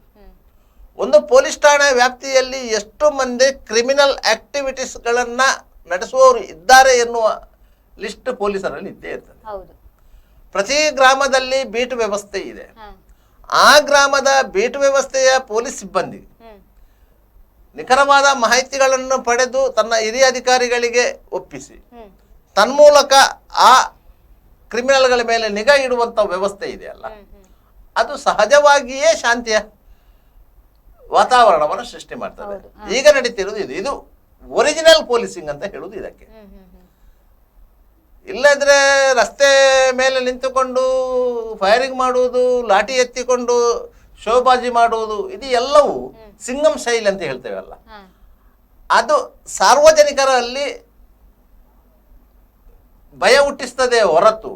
ಒಂದು ಪೊಲೀಸ್ ಠಾಣೆ ವ್ಯಾಪ್ತಿಯಲ್ಲಿ ಎಷ್ಟು ಮಂದಿ ಕ್ರಿಮಿನಲ್ ಆಕ್ಟಿವಿಟೀಸ್ಗಳನ್ನ ನಡೆಸುವವರು ಇದ್ದಾರೆ ಎನ್ನುವ ಲಿಸ್ಟ್ ಪೊಲೀಸರಲ್ಲಿ ಇದ್ದೇ ಇರ್ತದೆ. ಪ್ರತಿ ಗ್ರಾಮದಲ್ಲಿ ಬೀಟ್ ವ್ಯವಸ್ಥೆ ಇದೆ. ಆ ಗ್ರಾಮದ ಬೀಟ್ ವ್ಯವಸ್ಥೆಯ ಪೊಲೀಸ್ ಸಿಬ್ಬಂದಿ ನಿಖರವಾದ ಮಾಹಿತಿಗಳನ್ನು ಪಡೆದು ತನ್ನ ಹಿರಿಯ ಅಧಿಕಾರಿಗಳಿಗೆ ಒಪ್ಪಿಸಿ ತನ್ಮೂಲಕ ಆ ಕ್ರಿಮಿನಲ್ಗಳ ಮೇಲೆ ನಿಗಾ ಇಡುವಂತ ವ್ಯವಸ್ಥೆ ಇದೆಯಲ್ಲ, ಅದು ಸಹಜವಾಗಿಯೇ ಶಾಂತಿಯ ವಾತಾವರಣವನ್ನು ಸೃಷ್ಟಿ ಮಾಡ್ತದೆ. ಈಗ ನಡೀತಿರುವುದು ಇದು ಒರಿಜಿನಲ್ ಪೊಲೀಸಿಂಗ್ ಅಂತ ಹೇಳುವುದು ಇದಕ್ಕೆ. ಇಲ್ಲದ್ರೆ ರಸ್ತೆ ಮೇಲೆ ನಿಂತುಕೊಂಡು ಫೈರಿಂಗ್ ಮಾಡುವುದು, ಲಾಠಿ ಎತ್ತಿಕೊಂಡು ಶೋಭಾಜಿ ಮಾಡುವುದು, ಇದು ಎಲ್ಲವೂ ಸಿಂಗಂ ಶೈಲಿ ಅಂತ ಹೇಳ್ತೇವಲ್ಲ, ಅದು ಸಾರ್ವಜನಿಕರಲ್ಲಿ ಭಯ ಹುಟ್ಟಿಸ್ತದೆ ಹೊರತು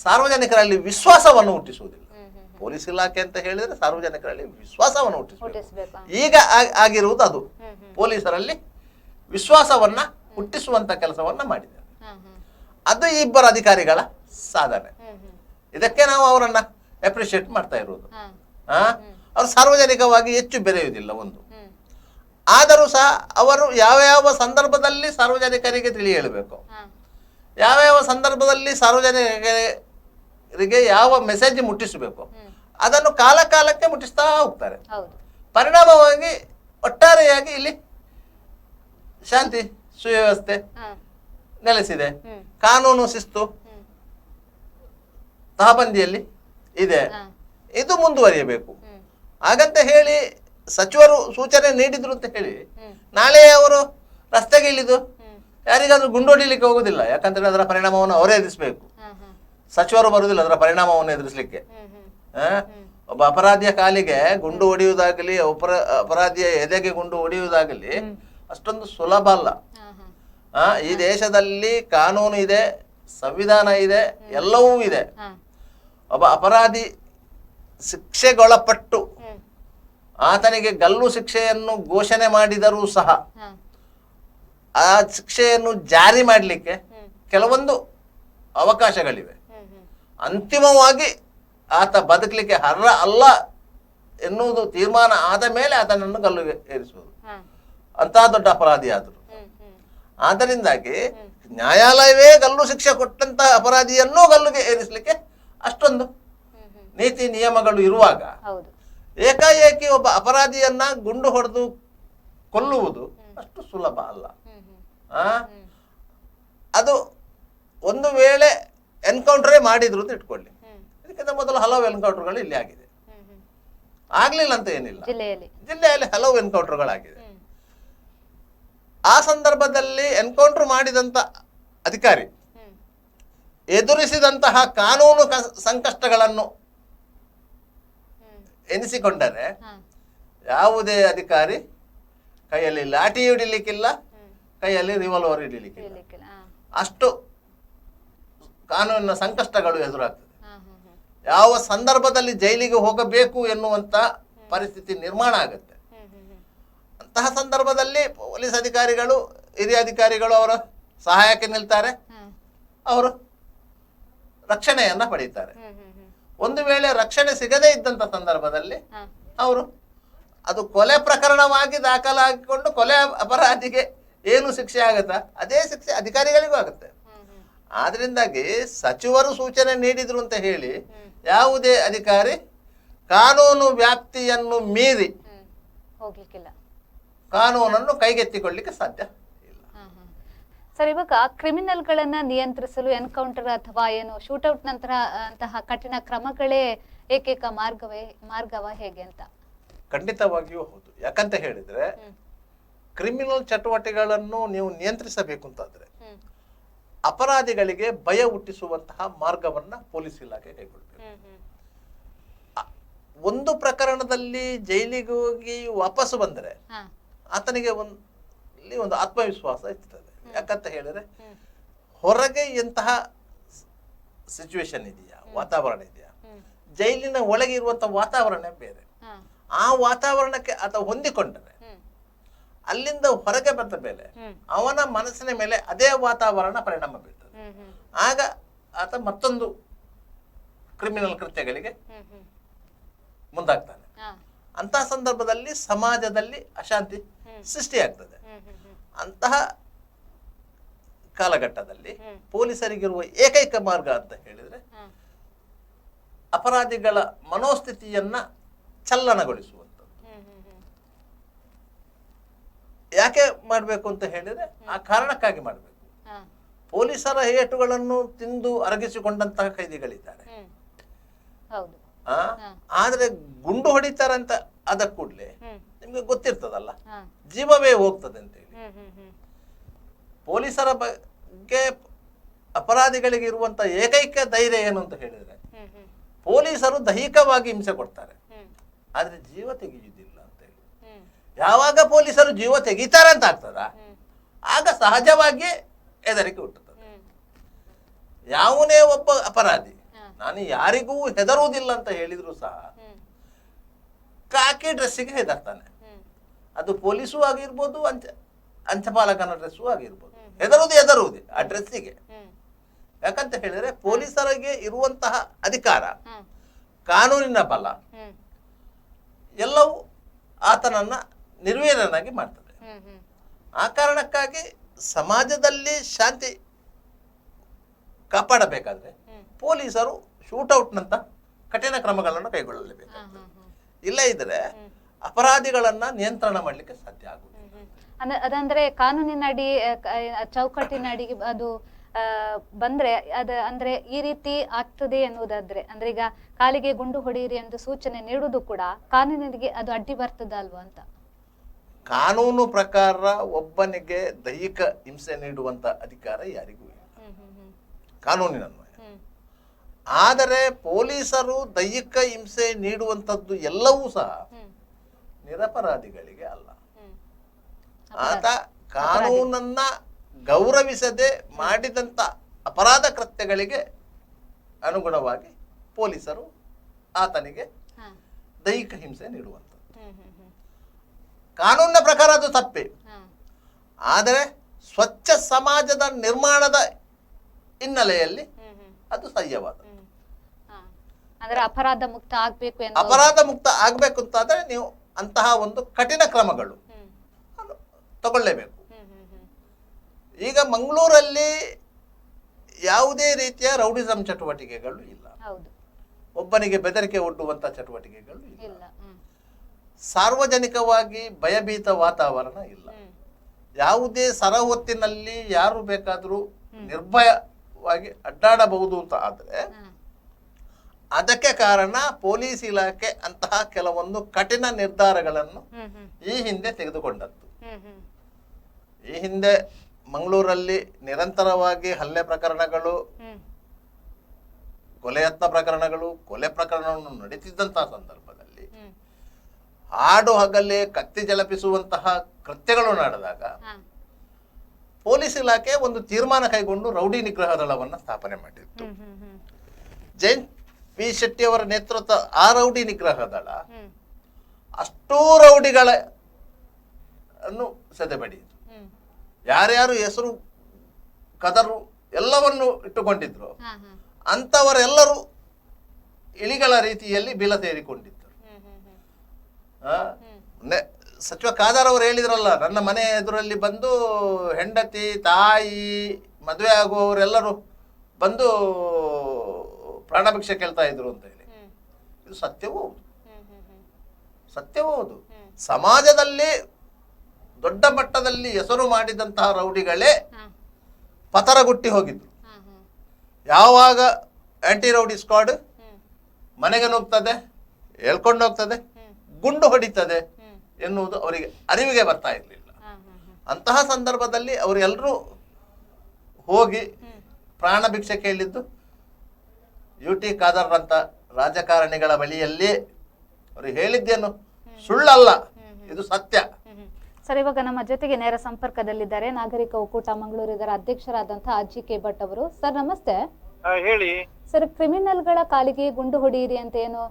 ಸಾರ್ವಜನಿಕರಲ್ಲಿ ವಿಶ್ವಾಸವನ್ನು ಹುಟ್ಟಿಸುವುದಿಲ್ಲ. ಪೊಲೀಸ್ ಇಲಾಖೆ ಅಂತ ಹೇಳಿದ್ರೆ ಸಾರ್ವಜನಿಕರಲ್ಲಿ ವಿಶ್ವಾಸವನ್ನು ಹುಟ್ಟಿಸಬೇಕು. ಈಗ ಆಗಿರುವುದು ಅದು. ಪೊಲೀಸರಲ್ಲಿ ವಿಶ್ವಾಸವನ್ನ ಹುಟ್ಟಿಸುವಂತ ಕೆಲಸವನ್ನ ಮಾಡಿದ್ದಾರೆ. ಅದು ಈ ಇಬ್ಬರು ಅಧಿಕಾರಿಗಳ ಸಾಧನೆ. ಇದಕ್ಕೆ ನಾವು ಅವರನ್ನ ಅಪ್ರಿಶಿಯೇಟ್ ಮಾಡ್ತಾ ಇರುವುದು. ಅವರು ಸಾರ್ವಜನಿಕವಾಗಿ ಹೆಚ್ಚು ಬೆರೆಯುವುದಿಲ್ಲ ಒಂದು. ಆದರೂ ಸಹ ಅವರು ಯಾವ ಯಾವ ಸಂದರ್ಭದಲ್ಲಿ ಸಾರ್ವಜನಿಕರಿಗೆ ತಿಳಿ ಹೇಳಬೇಕು, ಯಾವ ಯಾವ ಸಂದರ್ಭದಲ್ಲಿ ಸಾರ್ವಜನಿಕರಿಗೆ ಯಾವ ಮೆಸೇಜ್ ಮುಟ್ಟಿಸಬೇಕು, ಅದನ್ನು ಕಾಲ ಕಾಲಕ್ಕೆ ಮುಟ್ಟಿಸ್ತಾ ಹೋಗ್ತಾರೆ. ಪರಿಣಾಮವಾಗಿ ಒಟ್ಟಾರೆಯಾಗಿ ಇಲ್ಲಿ ಶಾಂತಿ ಸುವ್ಯವಸ್ಥೆ ನೆಲೆಸಿದೆ. ಕಾನೂನು ಶಿಸ್ತು ತಹಬಂದಿಯಲ್ಲಿ ಇದೆ. ಇದು ಮುಂದುವರಿಯಬೇಕು. ಹಾಗಂತ ಹೇಳಿ ಸಚಿವರು ಸೂಚನೆ ನೀಡಿದ್ರು ಅಂತ ಹೇಳಿ ನಾಳೆ ಅವರು ರಸ್ತೆಗೆ ಇಳಿದು ಯಾರಿಗಾದ್ರೂ ಗುಂಡೊಡಿಲಿಕ್ಕೆ ಹೋಗುದಿಲ್ಲ. ಯಾಕಂದ್ರೆ ಅದರ ಪರಿಣಾಮವನ್ನು ಅವರೇ ಎದುರಿಸಬೇಕು. ಸಚಿವರು ಬರುವುದಿಲ್ಲ ಅದರ ಪರಿಣಾಮವನ್ನು ಎದುರಿಸಲಿಕ್ಕೆ. ಒಬ್ಬ ಅಪರಾಧಿಯ ಕಾಲಿಗೆ ಗುಂಡು ಹೊಡೆಯುವುದಾಗಲಿ, ಅಪರಾಧಿಯ ಎದೆಗೆ ಗುಂಡು ಹೊಡೆಯುವುದಾಗಲಿ ಅಷ್ಟೊಂದು ಸುಲಭ ಅಲ್ಲ. ಈ ದೇಶದಲ್ಲಿ ಕಾನೂನು ಇದೆ, ಸಂವಿಧಾನ ಇದೆ, ಎಲ್ಲವೂ ಇದೆ. ಒಬ್ಬ ಅಪರಾಧಿ ಶಿಕ್ಷೆಗೊಳಪಟ್ಟು ಆತನಿಗೆ ಗಲ್ಲು ಶಿಕ್ಷೆಯನ್ನು ಘೋಷಣೆ ಮಾಡಿದರೂ ಸಹ ಆ ಶಿಕ್ಷೆಯನ್ನು ಜಾರಿ ಮಾಡಲಿಕ್ಕೆ ಕೆಲವೊಂದು ಅವಕಾಶಗಳಿವೆ. ಅಂತಿಮವಾಗಿ ಆತ ಬದುಕಲಿಕ್ಕೆ ಅರ್ಹ ಅಲ್ಲ ಎನ್ನುವುದು ತೀರ್ಮಾನ ಆದ ಮೇಲೆ ಆತನನ್ನು ಗಲ್ಲುಗೆ ಏರಿಸುವುದು, ಅಂತಹ ದೊಡ್ಡ ಅಪರಾಧಿ ಆದರು. ಆದ್ದರಿಂದಾಗಿ ನ್ಯಾಯಾಲಯವೇ ಗಲ್ಲು ಶಿಕ್ಷೆ ಕೊಟ್ಟಂತಹ ಅಪರಾಧಿಯನ್ನು ಗಲ್ಲುಗೆ ಏರಿಸಲಿಕ್ಕೆ ಅಷ್ಟೊಂದು ನೀತಿ ನಿಯಮಗಳು ಇರುವಾಗ ಏಕಾಏಕಿ ಒಬ್ಬ ಅಪರಾಧಿಯನ್ನ ಗುಂಡು ಹೊಡೆದು ಕೊಲ್ಲುವುದು ಅಷ್ಟು ಸುಲಭ ಅಲ್ಲ. ಅದು ಒಂದು ವೇಳೆ ಎನ್ಕೌಂಟರೇ ಮಾಡಿದ್ರು ಅಂತ ಇಟ್ಕೊಳ್ಳಿ. ಇದಕ್ಕಿಂತ ಮೊದಲು ಹಲವು ಎನ್ಕೌಂಟರ್ಗಳು ಇಲ್ಲಿ ಆಗಿದೆ. ಆಗ್ಲಿಲ್ಲ ಅಂತ ಏನಿಲ್ಲ, ಜಿಲ್ಲೆಯಲ್ಲಿ ಹಲವು ಎನ್ಕೌಂಟರ್ಗಳಾಗಿದೆ. ಆ ಸಂದರ್ಭದಲ್ಲಿ ಎನ್ಕೌಂಟರ್ ಮಾಡಿದಂತ ಅಧಿಕಾರಿ ಎದುರಿಸಿದಂತಹ ಕಾನೂನು ಸಂಕಷ್ಟಗಳನ್ನು ಎನಿಸಿಕೊಂಡರೆ ಯಾವುದೇ ಅಧಿಕಾರಿ ಕೈಯಲ್ಲಿ ಲಾಠಿ ಹಿಡಿಲಿಕ್ಕಿಲ್ಲ, ಕೈಯಲ್ಲಿ ರಿವಾಲ್ವರ್ ಹಿಡಿಲಿಕ್ಕಿಲ್ಲ. ಅಷ್ಟು ಕಾನೂನಿನ ಸಂಕಷ್ಟಗಳು ಎದುರಾಗ್ತದೆ. ಯಾವ ಸಂದರ್ಭದಲ್ಲಿ ಜೈಲಿಗೆ ಹೋಗಬೇಕು ಎನ್ನುವಂತ ಪರಿಸ್ಥಿತಿ ನಿರ್ಮಾಣ ಆಗುತ್ತೆ. ಅಂತಹ ಸಂದರ್ಭದಲ್ಲಿ ಪೊಲೀಸ್ ಅಧಿಕಾರಿಗಳು, ಹಿರಿಯ ಅಧಿಕಾರಿಗಳು ಅವರ ಸಹಾಯಕ್ಕೆ ನಿಲ್ತಾರೆ, ಅವರು ರಕ್ಷಣೆಯನ್ನ ಪಡೀತಾರೆ. ಒಂದು ವೇಳೆ ರಕ್ಷಣೆ ಸಿಗದೇ ಇದ್ದಂತ ಸಂದರ್ಭದಲ್ಲಿ ಅವರು ಅದು ಕೊಲೆ ಪ್ರಕರಣವಾಗಿ ದಾಖಲಾಗಿಕೊಂಡು ಕೊಲೆ ಅಪರಾಧಿಗೆ ಏನು ಶಿಕ್ಷೆ ಆಗುತ್ತಾ ಅದೇ ಶಿಕ್ಷೆ ಅಧಿಕಾರಿಗಳಿಗೂ ಆಗುತ್ತೆ. ಆದ್ರಿಂದಾಗಿ ಸಚಿವರು ಸೂಚನೆ ನೀಡಿದ್ರು ಅಂತ ಹೇಳಿ ಯಾವುದೇ ಅಧಿಕಾರಿ ಕಾನೂನು ವ್ಯಾಪ್ತಿಯನ್ನು ಮೀರಿ ಹೋಗ್ಲಿಕ್ಕಿಲ್ಲ, ಕಾನೂನನ್ನು ಕೈಗೆತ್ತಿಕೊಳ್ಳಿಕ್ಕೆ ಸಾಧ್ಯ ಇಲ್ಲ. ಸರ್, ಇವಾಗ ಕ್ರಿಮಿನಲ್ಗಳನ್ನ ನಿಯಂತ್ರಿಸಲು ಎನ್ಕೌಂಟರ್ ಅಥವಾ ಏನು ಶೂಟೌಟ್ ನಂತರ ಅಂತಹ ಕಠಿಣ ಕ್ರಮಗಳೇ ಏಕೈಕ ಮಾರ್ಗವ ಹೇಗೆ ಅಂತ? ಖಂಡಿತವಾಗಿಯೂ ಹೌದು. ಯಾಕಂತ ಹೇಳಿದ್ರೆ ಕ್ರಿಮಿನಲ್ ಚಟುವಟಿಕೆಗಳನ್ನು ನೀವು ನಿಯಂತ್ರಿಸಬೇಕು ಅಂತಾದ್ರೆ ಅಪರಾಧಿಗಳಿಗೆ ಭಯ ಹುಟ್ಟಿಸುವಂತಹ ಮಾರ್ಗವನ್ನ ಪೊಲೀಸ್ ಇಲಾಖೆ ಕೈಗೊಳ್ಳಬೇಕು. ಒಂದು ಪ್ರಕರಣದಲ್ಲಿ ಜೈಲಿಗೆ ಹೋಗಿ ವಾಪಸ್ ಬಂದರೆ ಆತನಿಗೆ ಒಂದು ಆತ್ಮವಿಶ್ವಾಸ ಇರ್ತದೆ. ಯಾಕಂತ ಹೇಳಿದ್ರೆ ಹೊರಗೆ ಎಂತಹ ಸಿಚುವೇಶನ್ ಇದೆಯಾ, ವಾತಾವರಣ ಇದೆಯಾ, ಜೈಲಿನ ಒಳಗೆ ಇರುವಂಥ ವಾತಾವರಣ ಬೇರೆ. ಆ ವಾತಾವರಣಕ್ಕೆ ಆತ ಹೊಂದಿಕೊಂಡರೆ ಅಲ್ಲಿಂದ ಹೊರಗೆ ಬಂದ ಮೇಲೆ ಅವನ ಮನಸ್ಸಿನ ಮೇಲೆ ಅದೇ ವಾತಾವರಣ ಪರಿಣಾಮ ಬೀರ್ತದೆ. ಆಗ ಆತ ಮತ್ತೊಂದು ಕ್ರಿಮಿನಲ್ ಕೃತ್ಯಗಳಿಗೆ ಮುಂದಾಗ್ತಾನೆ. ಅಂತಹ ಸಂದರ್ಭದಲ್ಲಿ ಸಮಾಜದಲ್ಲಿ ಅಶಾಂತಿ ಸೃಷ್ಟಿಯಾಗ್ತದೆ. ಅಂತಹ ಕಾಲಘಟ್ಟದಲ್ಲಿ ಪೊಲೀಸರಿಗಿರುವ ಏಕೈಕ ಮಾರ್ಗ ಅಂತ ಹೇಳಿದ್ರೆ ಅಪರಾಧಿಗಳ ಮನೋಸ್ಥಿತಿಯನ್ನ ಚಲನಗೊಳಿಸುವಂಥದ್ದು. ಯಾಕೆ ಮಾಡಬೇಕು ಅಂತ ಹೇಳಿದ್ರೆ ಆ ಕಾರಣಕ್ಕಾಗಿ ಮಾಡಬೇಕು. ಪೊಲೀಸರ ಏಟುಗಳನ್ನು ತಿಂದು ಅರಗಿಸಿಕೊಂಡಂತಹ ಕೈದಿಗಳಿದ್ದಾರೆ. ಆದ್ರೆ ಗುಂಡು ಹೊಡಿತಾರಂತ ಅದ ಕೂಡಲೇ ನಿಮ್ಗೆ ಗೊತ್ತಿರ್ತದಲ್ಲ, ಜೀವವೇ ಹೋಗ್ತದೆ ಅಂತ ಹೇಳಿ. ಪೊಲೀಸರ ಬಗ್ಗೆ ಅಪರಾಧಿಗಳಿಗೆ ಇರುವಂತ ಏಕೈಕ ಧೈರ್ಯ ಏನು ಅಂತ ಹೇಳಿದ್ರೆ ಪೊಲೀಸರು ದೈಹಿಕವಾಗಿ ಹಿಂಸೆ ಕೊಡ್ತಾರೆ, ಆದ್ರೆ ಜೀವ ತೆಗೆಯುವುದಿಲ್ಲ ಅಂತ ಹೇಳಿ. ಯಾವಾಗ ಪೊಲೀಸರು ಜೀವ ತೆಗಿತಾರೆ ಅಂತ ಆಗ್ತದ ಆಗ ಸಹಜವಾಗಿ ಹೆದರಿಕೆ ಹುಟ್ಟುತ್ತದೆ. ಯಾವನೇ ಒಬ್ಬ ಅಪರಾಧಿ ನಾನು ಯಾರಿಗೂ ಹೆದರುವುದಿಲ್ಲ ಅಂತ ಹೇಳಿದ್ರು ಸಹ ಕಾಕಿ ಡ್ರೆಸ್ಸಿಗೆ ಹೆದರ್ತಾನೆ. ಅದು ಪೊಲೀಸು ಆಗಿರ್ಬೋದು, ಅಂಚಪಾಲಕನ ಡ್ರೆಸ್ಸು ಆಗಿರ್ಬೋದು. ಹೆದರುವುದೇ ಆ ಡ್ರೆಸ್ಸಿಗೆ. ಯಾಕಂತ ಹೇಳಿದ್ರೆ ಪೊಲೀಸರಿಗೆ ಇರುವಂತಹ ಅಧಿಕಾರ, ಕಾನೂನಿನ ಬಲ ಎಲ್ಲವೂ ಆತನನ್ನ ನಿರ್ವೀರ್ಯನಾಗಿ ಮಾಡ್ತದೆ. ಆ ಕಾರಣಕ್ಕಾಗಿ ಸಮಾಜದಲ್ಲಿ ಶಾಂತಿ ಕಾಪಾಡಬೇಕಾದ್ರೆ ಪೊಲೀಸರು ಶೂಟೌಟ್ನಂತ ಕಠಿಣ ಕ್ರಮಗಳನ್ನು ಕೈಗೊಳ್ಳಲೇಬೇಕು. ಇಲ್ಲ ಇದ್ರೆ ಅಪರಾಧಿಗಳನ್ನ ನಿಯಂತ್ರಣ ಮಾಡ್ಲಿಕ್ಕೆ ಸಾಧ್ಯ ಆಗುವುದು. ಅದಂದ್ರೆ ಕಾನೂನಿನಡಿ ಚೌಕಟ್ಟಿನಡಿ ಅದು ಬಂದ್ರೆ ಅಂದ್ರೆ ಈ ರೀತಿ ಆಗ್ತದೆ ಎನ್ನುವುದಾದ್ರೆ ಅಂದ್ರೆ ಈಗ ಕಾಲಿಗೆ ಗುಂಡು ಹೊಡೆಯಿರಿ ಎಂದು ಸೂಚನೆ ನೀಡುವುದು ಕೂಡ ಕಾನೂನಿಗೆ ಅದು ಅಡ್ಡಿ ಬರ್ತದ ಅಲ್ವಾ ಅಂತ. ಕಾನೂನು ಪ್ರಕಾರ ಒಬ್ಬನಿಗೆ ದೈಹಿಕ ಹಿಂಸೆ ನೀಡುವಂತ ಅಧಿಕಾರ ಯಾರಿಗೂ ಇಲ್ಲ ಕಾನೂನಿನ ಅನ್ವಯ. ಆದರೆ ಪೊಲೀಸರು ದೈಹಿಕ ಹಿಂಸೆ ನೀಡುವಂಥದ್ದು ಎಲ್ಲವೂ ಸಹ ನಿರಪರಾಧಿಗಳಿಗೆ ಅಲ್ಲ. ಆತ ಕಾನೂನನ್ನ ಗೌರವಿಸದೆ ಮಾಡಿದಂತ ಅಪರಾಧ ಕೃತ್ಯಗಳಿಗೆ ಅನುಗುಣವಾಗಿ ಪೊಲೀಸರು ಆತನಿಗೆ ದೈಹಿಕ ಹಿಂಸೆ ನೀಡುವಂಥದ್ದು. ಕಾನೂನಿನ ಪ್ರಕಾರ ಅದು ತಪ್ಪೇ. ಆದರೆ ಸ್ವಚ್ಛ ಸಮಾಜದ ನಿರ್ಮಾಣದ ಹಿನ್ನೆಲೆಯಲ್ಲಿ ಅದು ಸಹ್ಯವಾದ. ಅಪರಾಧ ಮುಕ್ತ ಆಗ್ಬೇಕು ಅಂತಾದ್ರೆ ನೀವು ಅಂತಹ ಒಂದು ಕಠಿಣ ಕ್ರಮಗಳು ತಗೊಳ್ಳೇಬೇಕು. ಈಗ ಮಂಗಳೂರಲ್ಲಿ ಯಾವುದೇ ರೀತಿಯ ರೌಡಿಸಂ ಚಟುವಟಿಕೆಗಳು ಇಲ್ಲ, ಒಬ್ಬನಿಗೆ ಬೆದರಿಕೆ ಒಡ್ಡುವಂತ ಚಟುವಟಿಕೆಗಳು ಇಲ್ಲ, ಸಾರ್ವಜನಿಕವಾಗಿ ಭಯಭೀತ ವಾತಾವರಣ ಇಲ್ಲ. ಯಾವುದೇ ಸರಹೊತ್ತಿನಲ್ಲಿ ಯಾರು ಬೇಕಾದರೂ ನಿರ್ಭಯವಾಗಿ ಅಡ್ಡಾಡಬಹುದು ಅಂತ ಆದ್ರೆ ಅದಕ್ಕೆ ಕಾರಣ ಪೊಲೀಸ್ ಇಲಾಖೆ ಅಂತಹ ಕೆಲವೊಂದು ಕಠಿಣ ನಿರ್ಧಾರಗಳನ್ನು ಈ ಹಿಂದೆ ತೆಗೆದುಕೊಂಡದ್ದು. ಈ ಹಿಂದೆ ಮಂಗಳೂರಲ್ಲಿ ನಿರಂತರವಾಗಿ ಹಲ್ಲೆ ಪ್ರಕರಣಗಳು, ಕೊಲೆಯತ್ನ ಪ್ರಕರಣಗಳು, ಕೊಲೆ ಪ್ರಕರಣವನ್ನು ನಡೀತಿದ್ದಂತಹ ಸಂದರ್ಭದಲ್ಲಿ ಹಾಡು ಹಗಲೇ ಕತ್ತಿ ಜಲಪಿಸುವಂತಹ ಕೃತ್ಯಗಳು ನಡೆದಾಗ ಪೊಲೀಸ್ ಇಲಾಖೆ ಒಂದು ತೀರ್ಮಾನ ಕೈಗೊಂಡು ರೌಡಿ ನಿಗ್ರಹ ದಳವನ್ನು ಸ್ಥಾಪನೆ ಮಾಡಿತ್ತು. ಜೈನ್ ಪಿ ಶೆಟ್ಟಿ ಅವರ ನೇತೃತ್ವ ಆ ರೌಡಿ ನಿಗ್ರಹ ದಳ ಅಷ್ಟೂ ರೌಡಿಗಳನ್ನು ಸದೆಬಡಿಯಿತು. ಯಾರ್ಯಾರು ಹೆಸರು ಕದರು ಎಲ್ಲವನ್ನು ಇಟ್ಟುಕೊಂಡಿದ್ರು ಅಂತವರೆಲ್ಲರೂ ಇಲಿಗಳ ರೀತಿಯಲ್ಲಿ ಬೀಳ ಸೇರಿಕೊಂಡಿದ್ದರು. ಸಚಿವ ಖಾದರ್ ಅವರು ಹೇಳಿದ್ರಲ್ಲ, ನನ್ನ ಮನೆ ಎದುರಲ್ಲಿ ಬಂದು ಹೆಂಡತಿ ತಾಯಿ ಮದುವೆ ಆಗುವವರೆಲ್ಲರೂ ಬಂದು ಪ್ರಾಣಭಿಕ್ಷೆ ಕೇಳ್ತಾ ಇದ್ರು ಅಂತ ಹೇಳಿ. ಇದು ಸತ್ಯವೂ ಹೌದು. ಸಮಾಜದಲ್ಲಿ ದೊಡ್ಡ ಮಟ್ಟದಲ್ಲಿ ಹೆಸರು ಮಾಡಿದಂತಹ ರೌಡಿಗಳೇ ಪತರಗುಟ್ಟಿ ಹೋಗಿದ್ರು. ಯಾವಾಗ ಆಂಟಿ ರೌಡಿ ಸ್ಕ್ವಾಡ್ ಮನೆಗೆ ನುಗ್ತದೆ, ಹೇಳ್ಕೊಂಡು ಹೋಗ್ತದೆ, ಗುಂಡು ಹೊಡಿತದೆ ಎನ್ನುವುದು ಅವರಿಗೆ ಅರಿವಿಗೆ ಬರ್ತಾ ಇರಲಿಲ್ಲ. ಅಂತಹ ಸಂದರ್ಭದಲ್ಲಿ ಅವರೆಲ್ಲರೂ ಹೋಗಿ ಪ್ರಾಣ ಭಿಕ್ಷೆ ಕೇಳಿದ್ದು UT ಖಾದರ್ ಅಂತ ರಾಜಕಾರಣಿಗಳ ಬಳಿಯಲ್ಲಿ ಅವರು ಹೇಳಿದ್ದೇನು ಸುಳ್ಳಲ್ಲ, ಇದು ಸತ್ಯ. ಸರ್, ಇವಾಗ ನಮ್ಮ ಜೊತೆಗೆ ನೇರ ಸಂಪರ್ಕದಲ್ಲಿದ್ದಾರೆ ನಾಗರಿಕ ಒಕ್ಕೂಟ ಮಂಗಳೂರು ಇದರ ಅಧ್ಯಕ್ಷರಾದಂತಹ GK ಭಟ್ ಅವರು. ಸರ್ ನಮಸ್ತೆ. ಹೇಳಿ. ಸರ್, ಕ್ರಿಮಿನಲ್ಗಳ ಕಾಲಿಗೆ ಗುಂಡು ಹೊಡೆಯಿರಿ ಅಂತ ಏನು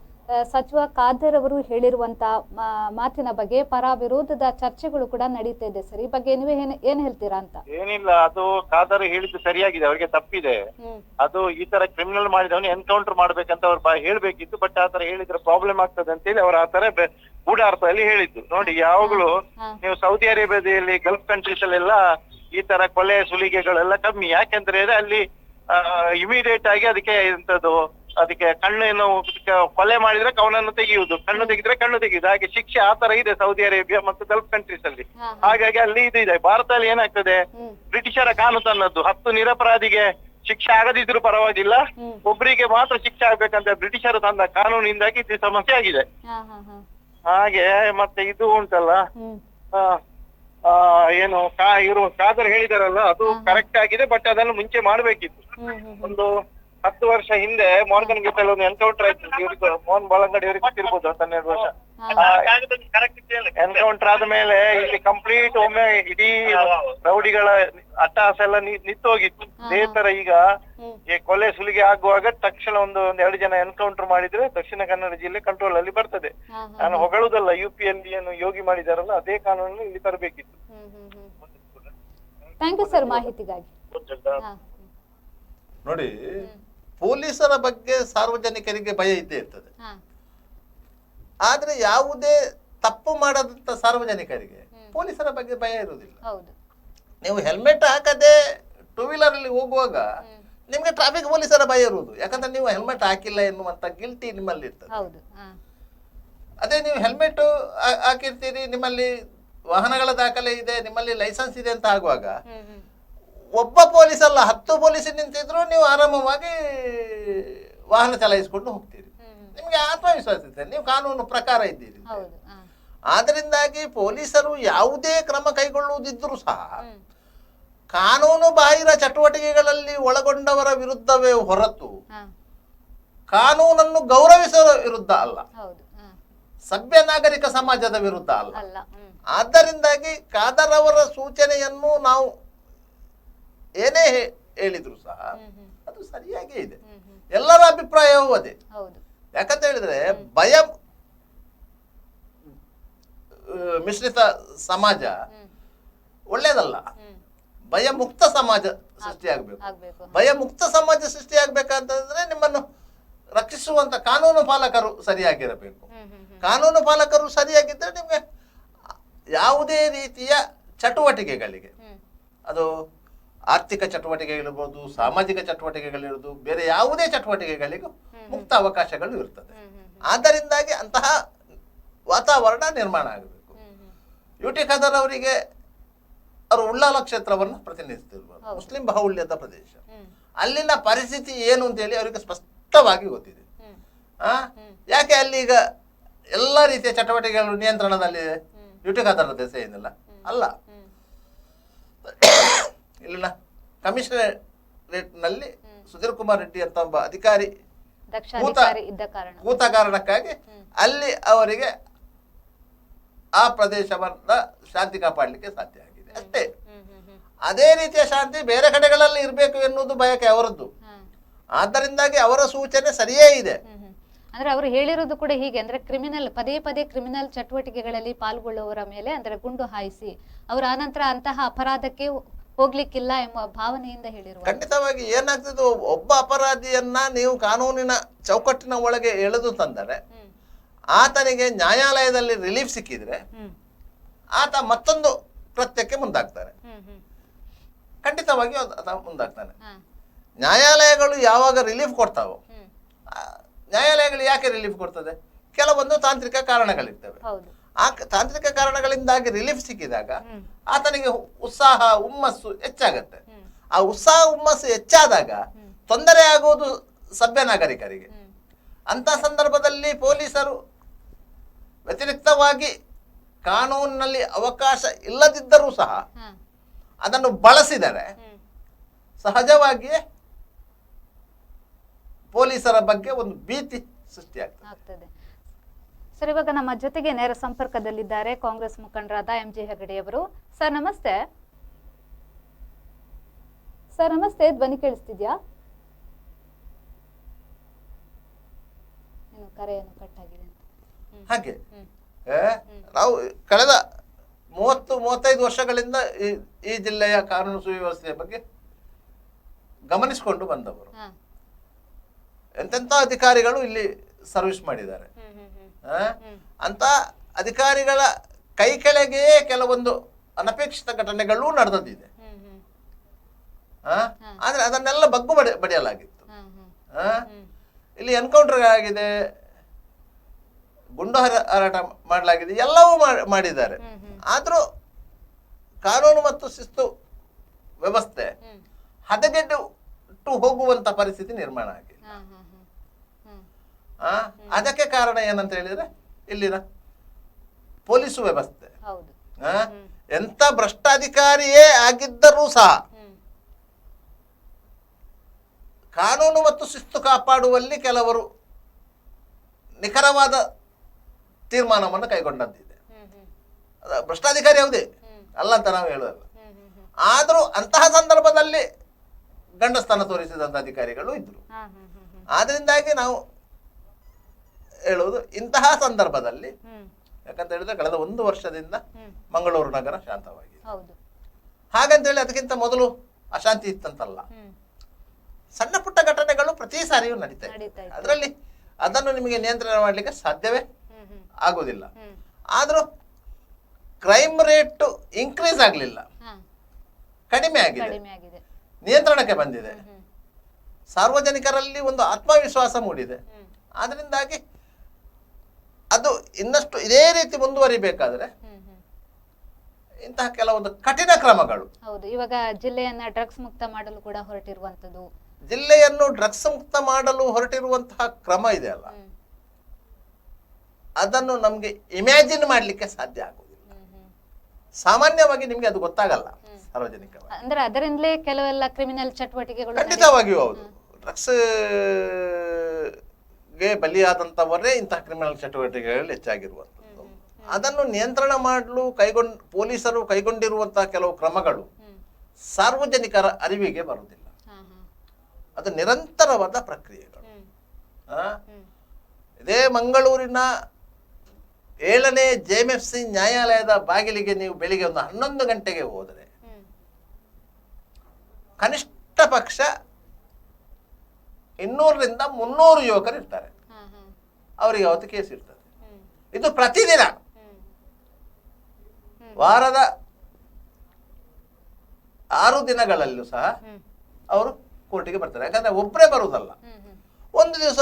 ಸಚಿವ ಖಾದರ್ ಅವರು ಹೇಳಿರುವಂತ ಮಾತಿನ ಬಗ್ಗೆ ಪರ ವಿರೋಧದ ಚರ್ಚೆಗಳು ಕೂಡ ನಡೀತಾ ಇದೆ ಸರ್. ಈ ಬಗ್ಗೆ ನೀವೇ ಏನ್ ಹೇಳ್ತೀರಾ ಅಂತ? ಏನಿಲ್ಲ, ಅದು ಖಾದರ್ ಹೇಳಿದ್ದು ಸರಿಯಾಗಿದೆ, ಅವ್ರಿಗೆ ತಪ್ಪಿದೆ. ಅದು ಈ ತರ ಕ್ರಿಮಿನಲ್ ಮಾಡಿದವನು ಎನ್ಕೌಂಟರ್ ಮಾಡ್ಬೇಕಂತ ಅವ್ರು ಹೇಳ್ಬೇಕಿತ್ತು. ಬಟ್ ಆ ತರ ಹೇಳಿದ್ರೆ ಪ್ರಾಬ್ಲಮ್ ಆಗ್ತದೆ ಅಂತೇಳಿ ಅವ್ರು ಆ ತರ ಗೂಢಾರ್ಥದಲ್ಲಿ ಹೇಳಿದ್ದು. ನೋಡಿ, ಯಾವಾಗ್ಲೂ ನೀವು ಸೌದಿ ಅರೇಬಿಯಾದಲ್ಲಿ ಗಲ್ಫ್ ಕಂಟ್ರೀಸ್ ಅಲ್ಲೆಲ್ಲ ಈ ತರ ಕೊಲೆ ಸುಲಿಗೆಗಳೆಲ್ಲ ಕಮ್ಮಿ. ಯಾಕೆಂದ್ರೆ ಅಲ್ಲಿ ಇಮಿಡಿಯೇಟ್ ಆಗಿ ಅದಕ್ಕೆ ಕಣ್ಣೇನು ಕೊಲೆ ಮಾಡಿದ್ರೆ ಕವನನ್ನು ತೆಗೆಯುವುದು, ಕಣ್ಣು ತೆಗೆದ್ರೆ ಕಣ್ಣು ತೆಗೆಯುವುದು, ಹಾಗೆ ಶಿಕ್ಷೆ ಆ ತರ ಇದೆ ಸೌದಿ ಅರೇಬಿಯಾ ಮತ್ತು ಗಲ್ಫ್ ಕಂಟ್ರೀಸ್ ಅಲ್ಲಿ. ಹಾಗಾಗಿ ಅಲ್ಲಿ ಇದು ಇದೆ. ಭಾರತದಲ್ಲಿ ಏನಾಗ್ತದೆ, ಬ್ರಿಟಿಷರ ಕಾನೂನು ತನ್ನದ್ದು 10 ನಿರಪರಾಧಿಗೆ ಶಿಕ್ಷೆ ಆಗದಿದ್ರು ಪರವಾಗಿಲ್ಲ, ಒಬ್ಬರಿಗೆ ಮಾತ್ರ ಶಿಕ್ಷೆ ಆಗ್ಬೇಕಂತ ಬ್ರಿಟಿಷರು ತಂದ ಕಾನೂನಿಂದಾಗಿ ಇದು ಸಮಸ್ಯೆ ಆಗಿದೆ. ಹಾಗೆ ಮತ್ತೆ ಇದು ಉಂಟಲ್ಲ, ಏನು ಇವರು ಖಾದರ್ ಹೇಳಿದಾರಲ್ಲ, ಅದು ಕರೆಕ್ಟ್ ಆಗಿದೆ. ಬಟ್ ಅದನ್ನು ಮುಂಚೆ ಮಾಡ್ಬೇಕಿತ್ತು. ಒಂದು 10 ವರ್ಷ ಹಿಂದೆ ಮಾರ್ಗನ್ ಗೇಟ್ ಅಲ್ಲಿ ಒಂದು ಎನ್ಕೌಂಟರ್ ಆಯ್ತು. ಇವ್ರಿಗೆ ಮೋಹನ್ ಬಾಳಂಗಡಿ ಅವರಿಗೆ ಗೊತ್ತಿರ್ಬೋದು, 12 ವರ್ಷ. ಎನ್ಕೌಂಟರ್ ಆದ ಮೇಲೆ ಇಲ್ಲಿ ಕಂಪ್ಲೀಟ್ ಒಮ್ಮೆ ಇಡೀ ರೌಡಿಗಳ ಅಟ್ಟಹಾಸ ಎಲ್ಲ ನಿಂತೋಗಿತ್ತು. ಇದೇ ತರ ಈಗ ಈ ಕೊಲೆ ಸುಲಿಗೆ ಆಗುವಾಗ ತಕ್ಷಣ ಒಂದು 2 ಜನ ಎನ್ಕೌಂಟರ್ ಮಾಡಿದ್ರೆ ದಕ್ಷಿಣ ಕನ್ನಡ ಜಿಲ್ಲೆ ಕಂಟ್ರೋಲ್ ಅಲ್ಲಿ ಬರ್ತದೆ. ನಾನು ಹೊಗಳುದಲ್ಲ, UP-ಯಲ್ಲಿ ಏನು ಯೋಗಿ ಮಾಡಿದಾರಲ್ಲ ಅದೇ ಕಾನೂನು ಇಲ್ಲಿ ತರಬೇಕಿತ್ತು. ಥ್ಯಾಂಕ್ ಯು ಸರ್ ಮಾಹಿತಿಗಾಗಿ. ನೋಡಿ, ಪೊಲೀಸರ ಬಗ್ಗೆ ಸಾರ್ವಜನಿಕರಿಗೆ ಭಯ ಇದ್ದೇ ಇರ್ತದೆ. ಆದ್ರೆ ಯಾವುದೇ ತಪ್ಪು ಮಾಡದಂತ ಸಾರ್ವಜನಿಕರಿಗೆ ಪೊಲೀಸರ ಬಗ್ಗೆ ಭಯ ಇರುವುದಿಲ್ಲ. ನೀವು ಹೆಲ್ಮೆಟ್ ಹಾಕದೆ 2 ವೀಲರ್ ಅಲ್ಲಿ ಹೋಗುವಾಗ ನಿಮ್ಗೆ ಟ್ರಾಫಿಕ್ ಪೊಲೀಸರ ಭಯ ಇರುವುದು. ಯಾಕಂದ್ರೆ ನೀವು ಹೆಲ್ಮೆಟ್ ಹಾಕಿಲ್ಲ ಎನ್ನುವಂತ ಗಿಲ್ಟಿ ನಿಮ್ಮಲ್ಲಿ ಇರ್ತದೆ. ಅದೇ ನೀವು ಹೆಲ್ಮೆಟ್ ಹಾಕಿರ್ತೀರಿ, ನಿಮ್ಮಲ್ಲಿ ವಾಹನಗಳ ದಾಖಲೆ ಇದೆ, ನಿಮ್ಮಲ್ಲಿ ಲೈಸೆನ್ಸ್ ಇದೆ ಅಂತ ಆಗುವಾಗ ಒಬ್ಬ ಪೊಲೀಸ್ ಅಲ್ಲ 10 ಪೊಲೀಸ್ ನಿಂತಿದ್ರು ನೀವು ಆರಾಮವಾಗಿ ವಾಹನ ಚಲಾಯಿಸಿಕೊಂಡು ಹೋಗ್ತೀರಿ. ನಿಮ್ಗೆ ಆತ್ಮವಿಶ್ವಾಸ ಇದೆ, ನೀವು ಕಾನೂನು ಪ್ರಕಾರ ಇದ್ದೀರಿ. ಆದ್ರಿಂದಾಗಿ ಪೊಲೀಸರು ಯಾವುದೇ ಕ್ರಮ ಕೈಗೊಳ್ಳುವುದಿದ್ರೂ ಸಹ ಕಾನೂನು ಬಾಹಿರ ಚಟುವಟಿಕೆಗಳಲ್ಲಿ ಒಳಗೊಂಡವರ ವಿರುದ್ಧವೇ ಹೊರತು ಕಾನೂನನ್ನು ಗೌರವಿಸುವ ವಿರುದ್ಧ ಅಲ್ಲ, ಸಭ್ಯ ನಾಗರಿಕ ಸಮಾಜದ ವಿರುದ್ಧ ಅಲ್ಲ. ಆದ್ದರಿಂದಾಗಿ ಖಾದರ್ ಅವರ ಸೂಚನೆಯನ್ನು ನಾವು ಏನೇ ಹೇಳಿದ್ರು ಸಹ ಅದು ಸರಿಯಾಗೇ ಇದೆ. ಎಲ್ಲರ ಅಭಿಪ್ರಾಯವೂ ಅದೇ. ಯಾಕಂತ ಹೇಳಿದ್ರೆ ಭಯ ಮಿಶ್ರಿತ ಸಮಾಜ ಒಳ್ಳೇದಲ್ಲ. ಭಯ ಮುಕ್ತ ಸಮಾಜ ಸೃಷ್ಟಿಯಾಗಬೇಕು. ಭಯ ಮುಕ್ತ ಸಮಾಜ ಸೃಷ್ಟಿಯಾಗಬೇಕಂತಂದ್ರೆ ನಿಮ್ಮನ್ನು ರಕ್ಷಿಸುವಂತ ಕಾನೂನು ಪಾಲಕರು ಸರಿಯಾಗಿರಬೇಕು. ಕಾನೂನು ಪಾಲಕರು ಸರಿಯಾಗಿದ್ದರೆ ನಿಮ್ಗೆ ಯಾವುದೇ ರೀತಿಯ ಚಟುವಟಿಕೆಗಳಿಗೆ, ಅದು ಆರ್ಥಿಕ ಚಟುವಟಿಕೆಗಳಿರ್ಬೋದು, ಸಾಮಾಜಿಕ ಚಟುವಟಿಕೆಗಳಿರ್ಬೋದು, ಬೇರೆ ಯಾವುದೇ ಚಟುವಟಿಕೆಗಳಿಗೂ ಮುಕ್ತ ಅವಕಾಶಗಳು ಇರ್ತದೆ. ಆದ್ದರಿಂದಾಗಿ ಅಂತಹ ವಾತಾವರಣ ನಿರ್ಮಾಣ ಆಗಬೇಕು. UT ಖಾದರ್ ಅವರಿಗೆ ಅವರು ಉಳ್ಳಾಲ ಕ್ಷೇತ್ರವನ್ನು ಪ್ರತಿನಿಧಿಸುತ್ತಿರ್ಬೋದು, ಮುಸ್ಲಿಂ ಬಹುಳ್ಯದ ಪ್ರದೇಶ. ಅಲ್ಲಿನ ಪರಿಸ್ಥಿತಿ ಏನು ಅಂತ ಹೇಳಿ ಅವರಿಗೆ ಸ್ಪಷ್ಟವಾಗಿ ಗೊತ್ತಿದೆ. ಯಾಕೆ ಅಲ್ಲಿ ಈಗ ಎಲ್ಲ ರೀತಿಯ ಚಟುವಟಿಕೆಗಳು ನಿಯಂತ್ರಣದಲ್ಲಿದೆ? UT ಖಾದರ್ ದೇಶ ಏನಿಲ್ಲ ಅಲ್ಲ. ಇಲ್ಲಿನ ಕಮಿಷನರೇಟ್ ನಲ್ಲಿ ಸುಧೀರ್ ಕುಮಾರ್ ರೆಡ್ಡಿ ಅಂತ ಒಬ್ಬ ಅಧಿಕಾರಿ ಕೂತ ಕಾರಣಕ್ಕಾಗಿ ಅಲ್ಲಿ ಅವರಿಗೆ ಆ ಪ್ರದೇಶವನ್ನ ಶಾಂತಿ ಕಾಪಾಡಲಿಕ್ಕೆ ಸಾಧ್ಯ ಆಗಿದೆ ಅಷ್ಟೇ. ಅದೇ ರೀತಿಯ ಶಾಂತಿ ಬೇರೆ ಕಡೆಗಳಲ್ಲಿ ಇರಬೇಕು ಎನ್ನುವುದು ಬಯಕೆ ಅವರದ್ದು. ಆದ್ದರಿಂದಾಗಿ ಅವರ ಸೂಚನೆ ಸರಿಯೇ ಇದೆ. ಅಂದ್ರೆ ಅವರು ಹೇಳಿರೋದು ಕೂಡ ಹೀಗೆ, ಅಂದ್ರೆ ಪದೇ ಪದೇ ಕ್ರಿಮಿನಲ್ ಚಟುವಟಿಕೆಗಳಲ್ಲಿ ಪಾಲ್ಗೊಳ್ಳುವವರ ಮೇಲೆ ಅಂದ್ರೆ ಗುಂಡು ಹಾಯಿಸಿ ಅವರು ಆನಂತರ ಅಂತಹ ಅಪರಾಧಕ್ಕೆ ಹೋಗ್ಲಿಕ್ಕಿಲ್ಲ ಎಂಬ ಭಾವನೆಯಿಂದ ಹೇಳಿರುವ. ಖಂಡಿತವಾಗಿ ಏನಾಗ್ತದೆ, ಒಬ್ಬ ಅಪರಾಧಿಯನ್ನ ನೀವು ಕಾನೂನಿನ ಚೌಕಟ್ಟಿನ ಒಳಗೆ ಎಳೆದು ತಂದರೆ ಆತನಿಗೆ ನ್ಯಾಯಾಲಯದಲ್ಲಿ ರಿಲೀಫ್ ಸಿಕ್ಕಿದ್ರೆ ಆತ ಮತ್ತೊಂದು ಕೃತ್ಯಕ್ಕೆ ಮುಂದಾಗ್ತಾನೆ. ಖಂಡಿತವಾಗಿ ಮುಂದಾಗ್ತಾನೆ. ನ್ಯಾಯಾಲಯಗಳು ಯಾವಾಗ ರಿಲೀಫ್ ಕೊಡ್ತಾವೋ, ನ್ಯಾಯಾಲಯಗಳು ಯಾಕೆ ರಿಲೀಫ್ ಕೊಡ್ತದೆ? ಕೆಲವೊಂದು ತಾಂತ್ರಿಕ ಕಾರಣಗಳಿರ್ತವೆ. ಆ ತಾಂತ್ರಿಕ ಕಾರಣಗಳಿಂದಾಗಿ ರಿಲೀಫ್ ಸಿಕ್ಕಿದಾಗ ಆತನಿಗೆ ಉತ್ಸಾಹ ಹುಮ್ಮಸ್ಸು ಹೆಚ್ಚಾಗತ್ತೆ. ಆ ಉತ್ಸಾಹ ಹುಮ್ಮಸ್ಸು ಹೆಚ್ಚಾದಾಗ ತೊಂದರೆ ಆಗುವುದು ಸಭ್ಯ ನಾಗರಿಕರಿಗೆ. ಅಂತ ಸಂದರ್ಭದಲ್ಲಿ ಪೊಲೀಸರು ವ್ಯತಿರಿಕ್ತವಾಗಿ ಕಾನೂನಿನಲ್ಲಿ ಅವಕಾಶ ಇಲ್ಲದಿದ್ದರೂ ಸಹ ಅದನ್ನು ಬಳಸಿದರೆ ಸಹಜವಾಗಿಯೇ ಪೊಲೀಸರ ಬಗ್ಗೆ ಒಂದು ಭೀತಿ ಸೃಷ್ಟಿಯಾಗ್ತದೆ. ಸರ್, ಇವಾಗ ನಮ್ಮ ಜೊತೆಗೆ ನೇರ ಸಂಪರ್ಕದಲ್ಲಿದ್ದಾರೆ ಕಾಂಗ್ರೆಸ್ ಮುಖಂಡರಾದ MG ಹೆಗಡೆ ಅವರು. ಸರ್ ನಮಸ್ತೆ. ಸರ್ ನಮಸ್ತೆ, ಧ್ವನಿ ಕೇಳಿಸ್ತಿದ್ಯಾ? ಕರೆಯನ್ನು ಕಟ್ಟಾಗಿದೆ ಅಂತ. ಹಾಗೆ ನಾವು ಕಳೆದ 30-35 ವರ್ಷಗಳಿಂದ ಈ ಜಿಲ್ಲೆಯ ಕಾನೂನು ಸುವ್ಯವಸ್ಥೆಯ ಬಗ್ಗೆ ಗಮನಿಸಿಕೊಂಡು ಬಂದವರು. ಎಂತೆಂಥ ಅಧಿಕಾರಿಗಳು ಇಲ್ಲಿ ಸರ್ವಿಸ್ ಮಾಡಿದ್ದಾರೆ. ಅಂತ ಅಧಿಕಾರಿಗಳ ಕೈ ಕೆಳಗೆಯೇ ಕೆಲವೊಂದು ಅನಪೇಕ್ಷಿತ ಘಟನೆಗಳೂ ನಡೆದಿದೆ. ಆದ್ರೆ ಅದನ್ನೆಲ್ಲ ಬಗ್ಗು ಬಡಿಯಲಾಗಿತ್ತು. ಇಲ್ಲಿ ಎನ್ಕೌಂಟರ್ ಆಗಿದೆ, ಗುಂಡು ಹಾರಾಟ ಮಾಡಲಾಗಿದೆ, ಎಲ್ಲವೂ ಮಾಡಿದ್ದಾರೆ. ಆದ್ರೂ ಕಾನೂನು ಮತ್ತು ಶಿಸ್ತು ವ್ಯವಸ್ಥೆ ಹದಗೆಟ್ಟು ಹೋಗುವಂತ ಪರಿಸ್ಥಿತಿ ನಿರ್ಮಾಣ ಆಗಿದೆ. ಅದಕ್ಕೆ ಕಾರಣ ಏನಂತ ಹೇಳಿದ್ರೆ ಇಲ್ಲಿನ ಪೊಲೀಸು ವ್ಯವಸ್ಥೆ. ಎಂತ ಭ್ರಷ್ಟಾಧಿಕಾರಿಯೇ ಆಗಿದ್ದರೂ ಸಹ ಕಾನೂನು ಮತ್ತು ಶಿಸ್ತು ಕಾಪಾಡುವಲ್ಲಿ ಕೆಲವರು ನಿಖರವಾದ ತೀರ್ಮಾನವನ್ನು ಕೈಗೊಂಡದ್ದಿದೆ. ಭ್ರಷ್ಟಾಧಿಕಾರಿ ಯಾವುದೇ ಅಲ್ಲ ಅಂತ ನಾವು ಹೇಳೋದಲ್ಲ. ಆದರೂ ಅಂತಹ ಸಂದರ್ಭದಲ್ಲಿ ಗಂಡಸ್ಥಾನ ತೋರಿಸಿದಂತ ಅಧಿಕಾರಿಗಳು ಇದ್ರು. ಆದ್ರಿಂದಾಗಿ ನಾವು ಹೇಳುವುದು ಇಂತಹ ಸಂದರ್ಭದಲ್ಲಿ, ಯಾಕಂತ ಹೇಳಿದ್ರೆ ಕಳೆದ 1 ವರ್ಷದಿಂದ ಮಂಗಳೂರು ನಗರ ಶಾಂತವಾಗಿದೆ. ಹಾಗಂತೇಳಿ ಅದಕ್ಕಿಂತ ಮೊದಲು ಅಶಾಂತಿ ಇತ್ತಂತಲ್ಲ. ಸಣ್ಣ ಪುಟ್ಟ ಘಟನೆಗಳು ಪ್ರತಿ ಸಾರಿಯೂ ನಡೀತಾ ಇದೆ. ಅದರಲ್ಲಿ ಅದನ್ನು ನಿಮಗೆ ನಿಯಂತ್ರಣ ಮಾಡಲಿಕ್ಕೆ ಸಾಧ್ಯವೇ ಆಗುವುದಿಲ್ಲ. ಆದ್ರೂ ಕ್ರೈಮ್ ರೇಟ್ ಇನ್ಕ್ರೀಸ್ ಆಗಲಿಲ್ಲ, ಕಡಿಮೆ ಆಗಿದೆ, ನಿಯಂತ್ರಣಕ್ಕೆ ಬಂದಿದೆ. ಸಾರ್ವಜನಿಕರಲ್ಲಿ ಒಂದು ಆತ್ಮವಿಶ್ವಾಸ ಮೂಡಿದೆ. ಆದ್ರಿಂದಾಗಿ ಅದು ಇನ್ನಷ್ಟು ಇದೇ ರೀತಿ ಮುಂದುವರಿಬೇಕಾದ್ರೆ ಇಂತಹ ಕೆಲವೊಂದು ಕಠಿಣ ಕ್ರಮಗಳು. ಹೌದು, ಇವಾಗ ಜಿಲ್ಲೆಯನ್ನ ಡ್ರಗ್ಸ್ ಮುಕ್ತ ಮಾಡಲು ಕೂಡ ಹೊರಟಿರುವಂತದ್ದು, ಜಿಲ್ಲೆಯನ್ನು ಡ್ರಗ್ಸ್ ಮುಕ್ತ ಮಾಡಲು ಹೊರಟಿರುವಂತಹ ಕ್ರಮ ಇದೆ ಅಲ್ಲ, ಅದನ್ನು ನಮ್ಗೆ ಇಮ್ಯಾಜಿನ್ ಮಾಡ್ಲಿಕ್ಕೆ ಸಾಧ್ಯ ಆಗುದಿಲ್ಲ. ಸಾಮಾನ್ಯವಾಗಿ ನಿಮ್ಗೆ ಅದು ಗೊತ್ತಾಗಲ್ಲ ಸಾರ್ವಜನಿಕವಾಗಿ. ಅಂದ್ರೆ ಅದರಿಂದಲೇ ಕೆಲವೆಲ್ಲ ಕ್ರಿಮಿನಲ್ ಚಟುವಟಿಕೆಗಳು ಖಂಡಿತವಾಗಿಯೂ ಹೌದು. ಡ್ರಗ್ಸ್ ಗೆ ಬಲಿಯಾದಂತವರೇ ಇಂತಹ ಕ್ರಿಮಿನಲ್ ಚಟುವಟಿಕೆಗಳು ಹೆಚ್ಚಾಗಿರುವಂತದ್ದು. ಅದನ್ನು ನಿಯಂತ್ರಣ ಮಾಡಲು ಪೊಲೀಸರು ಕೈಗೊಂಡಿರುವಂತಹ ಕೆಲವು ಕ್ರಮಗಳು ಸಾರ್ವಜನಿಕರ ಅರಿವಿಗೆ ಬರುವುದಿಲ್ಲ. ಅದು ನಿರಂತರವಾದ ಪ್ರಕ್ರಿಯೆಗಳು. ಇದೇ ಮಂಗಳೂರಿನ 7ನೇ JMFC ನ್ಯಾಯಾಲಯದ ಬಾಗಿಲಿಗೆ ನೀವು ಬೆಳಿಗ್ಗೆ ಒಂದು 11 ಗಂಟೆಗೆ ಹೋದರೆ ಕನಿಷ್ಠ ಪಕ್ಷ 200ರಿಂದ 300 ಯುವಕರು ಇರ್ತಾರೆ. ಅವರಿಗೆ ಅವತ್ತು ಕೇಸ್ ಇರ್ತದೆ. ಇದು ಪ್ರತಿದಿನ, ವಾರದ 6 ದಿನಗಳಲ್ಲೂ ಸಹ ಅವರು ಕೋರ್ಟಿಗೆ ಬರ್ತಾರೆ. ಯಾಕಂದ್ರೆ ಒಬ್ಬರೇ ಬರುವುದಲ್ಲ, ಒಂದು ದಿವಸ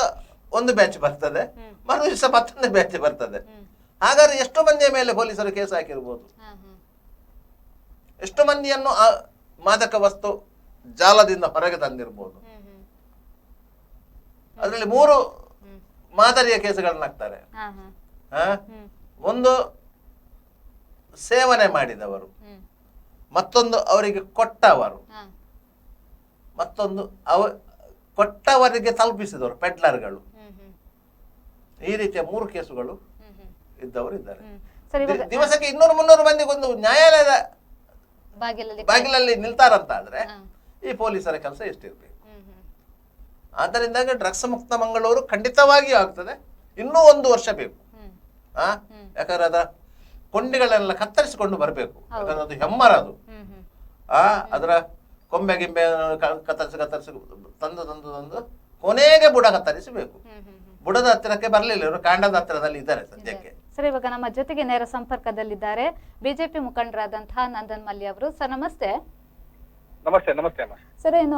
ಒಂದು ಬ್ಯಾಚ್ ಬರ್ತದೆ, ಮರು ದಿವಸ ಮತ್ತೊಂದು ಬ್ಯಾಚ್ ಬರ್ತದೆ. ಹಾಗಾದ್ರೆ ಎಷ್ಟು ಮಂದಿಯ ಮೇಲೆ ಪೊಲೀಸರು ಕೇಸ್ ಹಾಕಿರ್ಬೋದು, ಎಷ್ಟು ಮಂದಿಯನ್ನು ಮಾದಕ ವಸ್ತು ಜಾಲದಿಂದ ಹೊರಗೆ ತಂದಿರ್ಬೋದು. ಅದರಲ್ಲಿ 3 ಮಾದರಿಯ ಕೇಸುಗಳನ್ನ ಹಾಕ್ತಾರೆ. ಒಂದು ಸೇವನೆ ಮಾಡಿದವರು, ಮತ್ತೊಂದು ಅವರಿಗೆ ಕೊಟ್ಟವರು, ಮತ್ತೊಂದು ಕೊಟ್ಟವರಿಗೆ ತಲುಪಿಸಿದವರು, ಪೆಡ್ಲರ್ಗಳು. ಈ ರೀತಿಯ 3 ಕೇಸುಗಳು ಇದ್ದವರು ಇದ್ದಾರೆ. ದಿವಸಕ್ಕೆ 200-300 ಮಂದಿಗೆ ಒಂದು ನ್ಯಾಯಾಲಯದ ಬಾಗಿಲಲ್ಲಿ ನಿಲ್ತಾರಂತ ಆದ್ರೆ ಈ ಪೊಲೀಸರ ಕೆಲಸ ಎಷ್ಟಿರ್ಬೇಕು. ಆದ್ದರಿಂದಾಗಿ ಡ್ರಗ್ಸ್ ಮುಕ್ತ ಮಂಗಳೂರು ಖಂಡಿತವಾಗಿಯೂ ಆಗ್ತದೆ. ಇನ್ನೂ 1 ವರ್ಷ ಬೇಕು. ಯಾಕಂದ್ರೆ ಅದರ ಕೊಂಡಿಗಳೆಲ್ಲ ಕತ್ತರಿಸಿಕೊಂಡು ಬರಬೇಕು. ಯಾಕಂದ್ರೆ ಅದು ಹೆಮ್ಮರದು. ಅದರ ಕೊಂಬೆ ಗಿಂಬೆ ಕತ್ತರಿಸಿ ತಂದು ಕೊನೆಗೆ ಬುಡ ಕತ್ತರಿಸಬೇಕು. ಬುಡದ ಹತ್ತಿರಕ್ಕೆ ಬರಲಿಲ್ಲ, ಇವರು ಕಾಂಡದ ಹತ್ತಿರದಲ್ಲಿ ಇದ್ದಾರೆ ಸದ್ಯಕ್ಕೆ. ಸರ್, ಇವಾಗ ನಮ್ಮ ಜೊತೆಗೆ ನೇರ ಸಂಪರ್ಕದಲ್ಲಿದ್ದಾರೆ ಬಿಜೆಪಿ ಮುಖಂಡರಾದಂತಹ ನಂದನ್ ಮಲ್ಯ ಅವರು. ಸರ್, ನಮಸ್ತೆ. ನಮಸ್ತೆ. ನಮಸ್ತೆ ಸರ್, ಏನು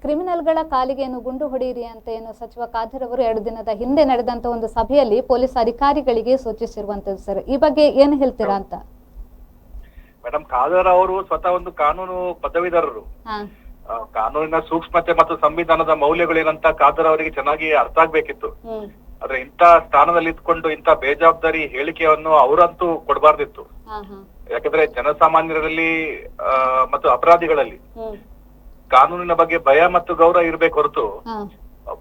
ಕ್ರಿಮಿನಲ್ಗಳ ಕಾಲಿಗೆ ಏನು ಗುಂಡು ಹೊಡೆಯಿರಿ ಅಂತ ಏನು ಸಚಿವ ಖಾದರ್ ಅವರು 2 ದಿನದ ಹಿಂದೆ ನಡೆದಂತ ಒಂದು ಸಭೆಯಲ್ಲಿ ಪೊಲೀಸ್ ಅಧಿಕಾರಿಗಳಿಗೆ ಸೂಚಿಸಿರುವಂತದ್ದು. ಸರ್, ಈ ಬಗ್ಗೆ ಏನು ಹೇಳ್ತೀರಾ ಅಂತ? ಮೇಡಮ್, ಖಾದರ್ ಅವರು ಸ್ವತಃ ಒಂದು ಕಾನೂನು ಪದವೀಧರರು. ಕಾನೂನಿನ ಸೂಕ್ಷ್ಮತೆ ಮತ್ತು ಸಂವಿಧಾನದ ಮೌಲ್ಯಗಳೇನಂತ ಖಾದರ್ ಅವರಿಗೆ ಚೆನ್ನಾಗಿ ಅರ್ಥ ಆಗ್ಬೇಕಿತ್ತು. ಆದ್ರೆ ಇಂತ ಸ್ಥಾನದಲ್ಲಿ ಇದ್ಕೊಂಡು ಇಂತ ಬೇಜವಾಬ್ದಾರಿ ಹೇಳಿಕೆಯನ್ನು ಅವರಂತೂ ಕೊಡಬಾರ್ದಿತ್ತು. ಯಾಕಂದ್ರೆ ಜನಸಾಮಾನ್ಯರಲ್ಲಿ ಮತ್ತು ಅಪರಾಧಿಗಳಲ್ಲಿ ಕಾನೂನಿನ ಬಗ್ಗೆ ಭಯ ಮತ್ತು ಗೌರವ ಇರ್ಬೇಕು ಹೊರತು